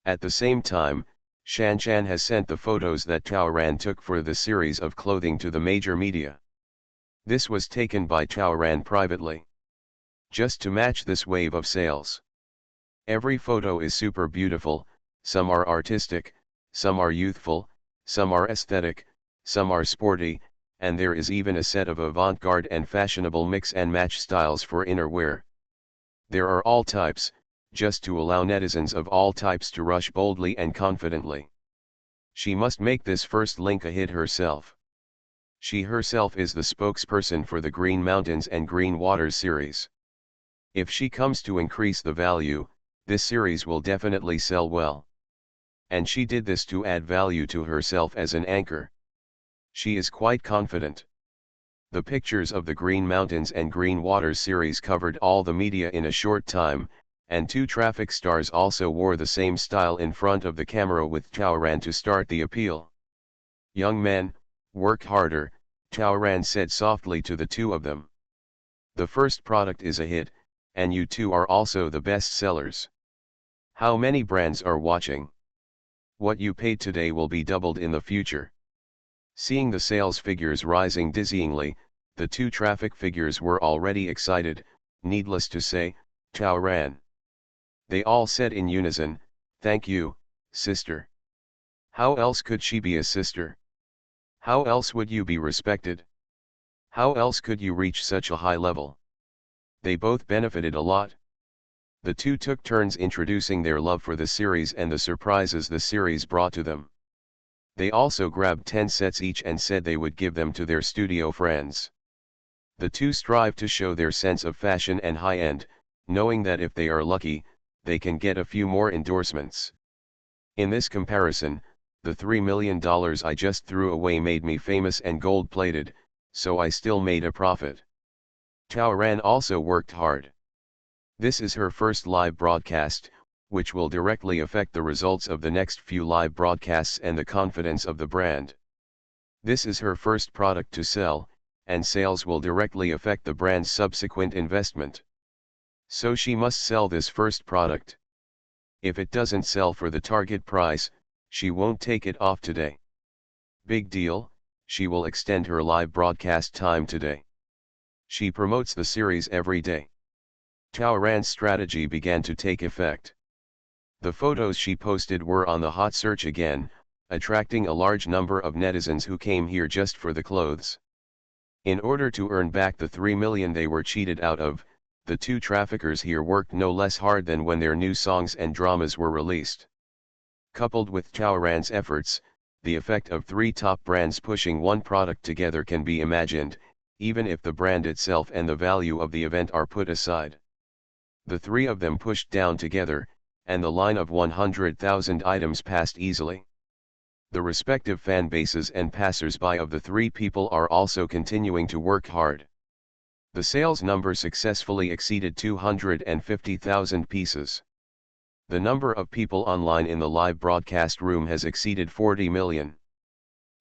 At the same time, Shanshan has sent the photos that Taoran took for the series of clothing to the major media. This was taken by Taoran privately. Just to match this wave of sales. Every photo is super beautiful, some are artistic, some are youthful, some are aesthetic, some are sporty, and there is even a set of avant-garde and fashionable mix and match styles for inner wear. There are all types, just to allow netizens of all types to rush boldly and confidently. She must make this first link a hit herself. She herself is the spokesperson for the Green Mountains and Green Waters series. If she comes to increase the value, this series will definitely sell well. And she did this to add value to herself as an anchor. She is quite confident. The pictures of the Green Mountains and Green Waters series covered all the media in a short time, and two traffic stars also wore the same style in front of the camera with Taoran to start the appeal. Young men, work harder, Taoran said softly to the two of them. The first product is a hit, and you two are also the best sellers. How many brands are watching? What you paid today will be doubled in the future. Seeing the sales figures rising dizzyingly, the two traffic figures were already excited, needless to say, Taoran. They all said in unison, "Thank you, sister." How else could she be a sister? How else would you be respected? How else could you reach such a high level? They both benefited a lot. The two took turns introducing their love for the series and the surprises the series brought to them. They also grabbed 10 sets each and said they would give them to their studio friends. The two strive to show their sense of fashion and high-end, knowing that if they are lucky, they can get a few more endorsements. In this comparison, the $3 million I just threw away made me famous and gold-plated, so I still made a profit. Taoran also worked hard. This is her first live broadcast, which will directly affect the results of the next few live broadcasts and the confidence of the brand. This is her first product to sell, and sales will directly affect the brand's subsequent investment. So she must sell this first product. If it doesn't sell for the target price, she won't take it off today. Big deal, she will extend her live broadcast time today. She promotes the series every day. Taoran's strategy began to take effect. The photos she posted were on the hot search again, attracting a large number of netizens who came here just for the clothes. In order to earn back the $3 million they were cheated out of, the two traffickers here worked no less hard than when their new songs and dramas were released. Coupled with Taoran's efforts, the effect of three top brands pushing one product together can be imagined, even if the brand itself and the value of the event are put aside. The three of them pushed down together, and the line of 100,000 items passed easily. The respective fan bases and passers-by of the three people are also continuing to work hard. The sales number successfully exceeded 250,000 pieces. The number of people online in the live broadcast room has exceeded 40 million.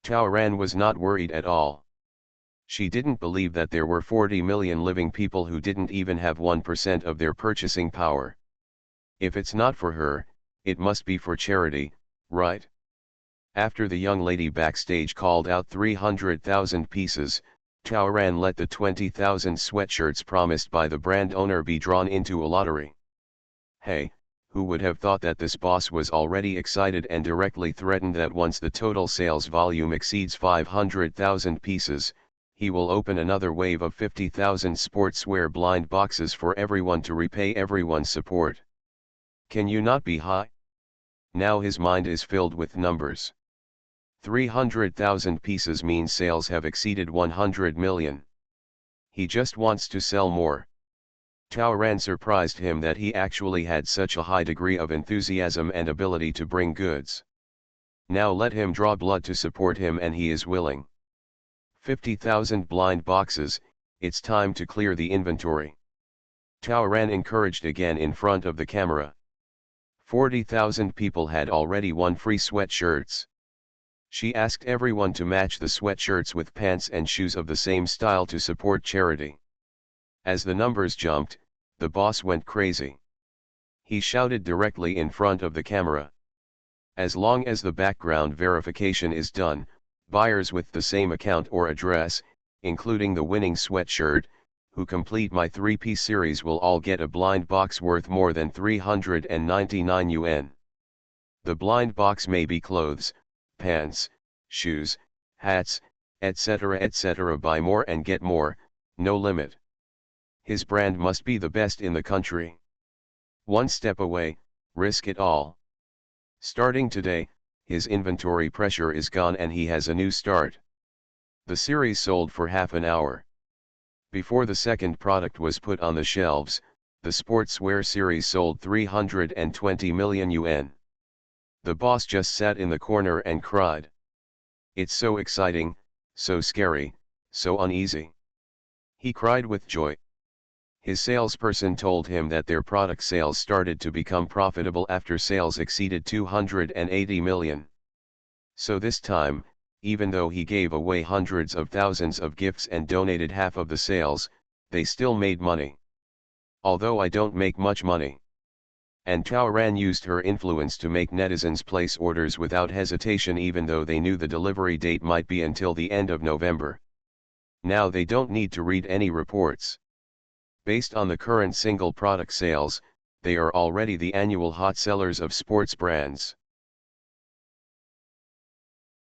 Taoran was not worried at all. She didn't believe that there were 40 million living people who didn't even have 1% of their purchasing power. If it's not for her, it must be for charity, right? After the young lady backstage called out 300,000 pieces, Taoran let the 20,000 sweatshirts promised by the brand owner be drawn into a lottery. Hey, Who would have thought that this boss was already excited and directly threatened that once the total sales volume exceeds 500,000 pieces, he will open another wave of 50,000 sportswear blind boxes for everyone to repay everyone's support. Can you not be high? Now his mind is filled with numbers. 300,000 pieces means sales have exceeded 100 million. He just wants to sell more. Tao Ran surprised him that he actually had such a high degree of enthusiasm and ability to bring goods. Now let him draw blood to support him and he is willing. 50,000 blind boxes, it's time to clear the inventory. Tao Ran encouraged again in front of the camera. 40,000 people had already won free sweatshirts. She asked everyone to match the sweatshirts with pants and shoes of the same style to support charity. As the numbers jumped, the boss went crazy. He shouted directly in front of the camera. As long as the background verification is done, buyers with the same account or address, including the winning sweatshirt, who complete my 3-piece series will all get a blind box worth more than 399 yuan. The blind box may be clothes, pants, shoes, hats, etc. etc. Buy more and get more, no limit. His brand must be the best in the country. One step away, risk it all. Starting today, his inventory pressure is gone and he has a new start. The series sold for half an hour. Before the second product was put on the shelves, the sportswear series sold 320 million yuan. The boss just sat in the corner and cried. It's so exciting, so scary, so uneasy. He cried with joy. His salesperson told him that their product sales started to become profitable after sales exceeded 280 million. So this time, even though he gave away hundreds of thousands of gifts and donated half of the sales, they still made money. Although I don't make much money. And Tao Ran used her influence to make netizens place orders without hesitation even though they knew the delivery date might be until the end of November. Now they don't need to read any reports. Based on the current single product sales, they are already the annual hot sellers of sports brands.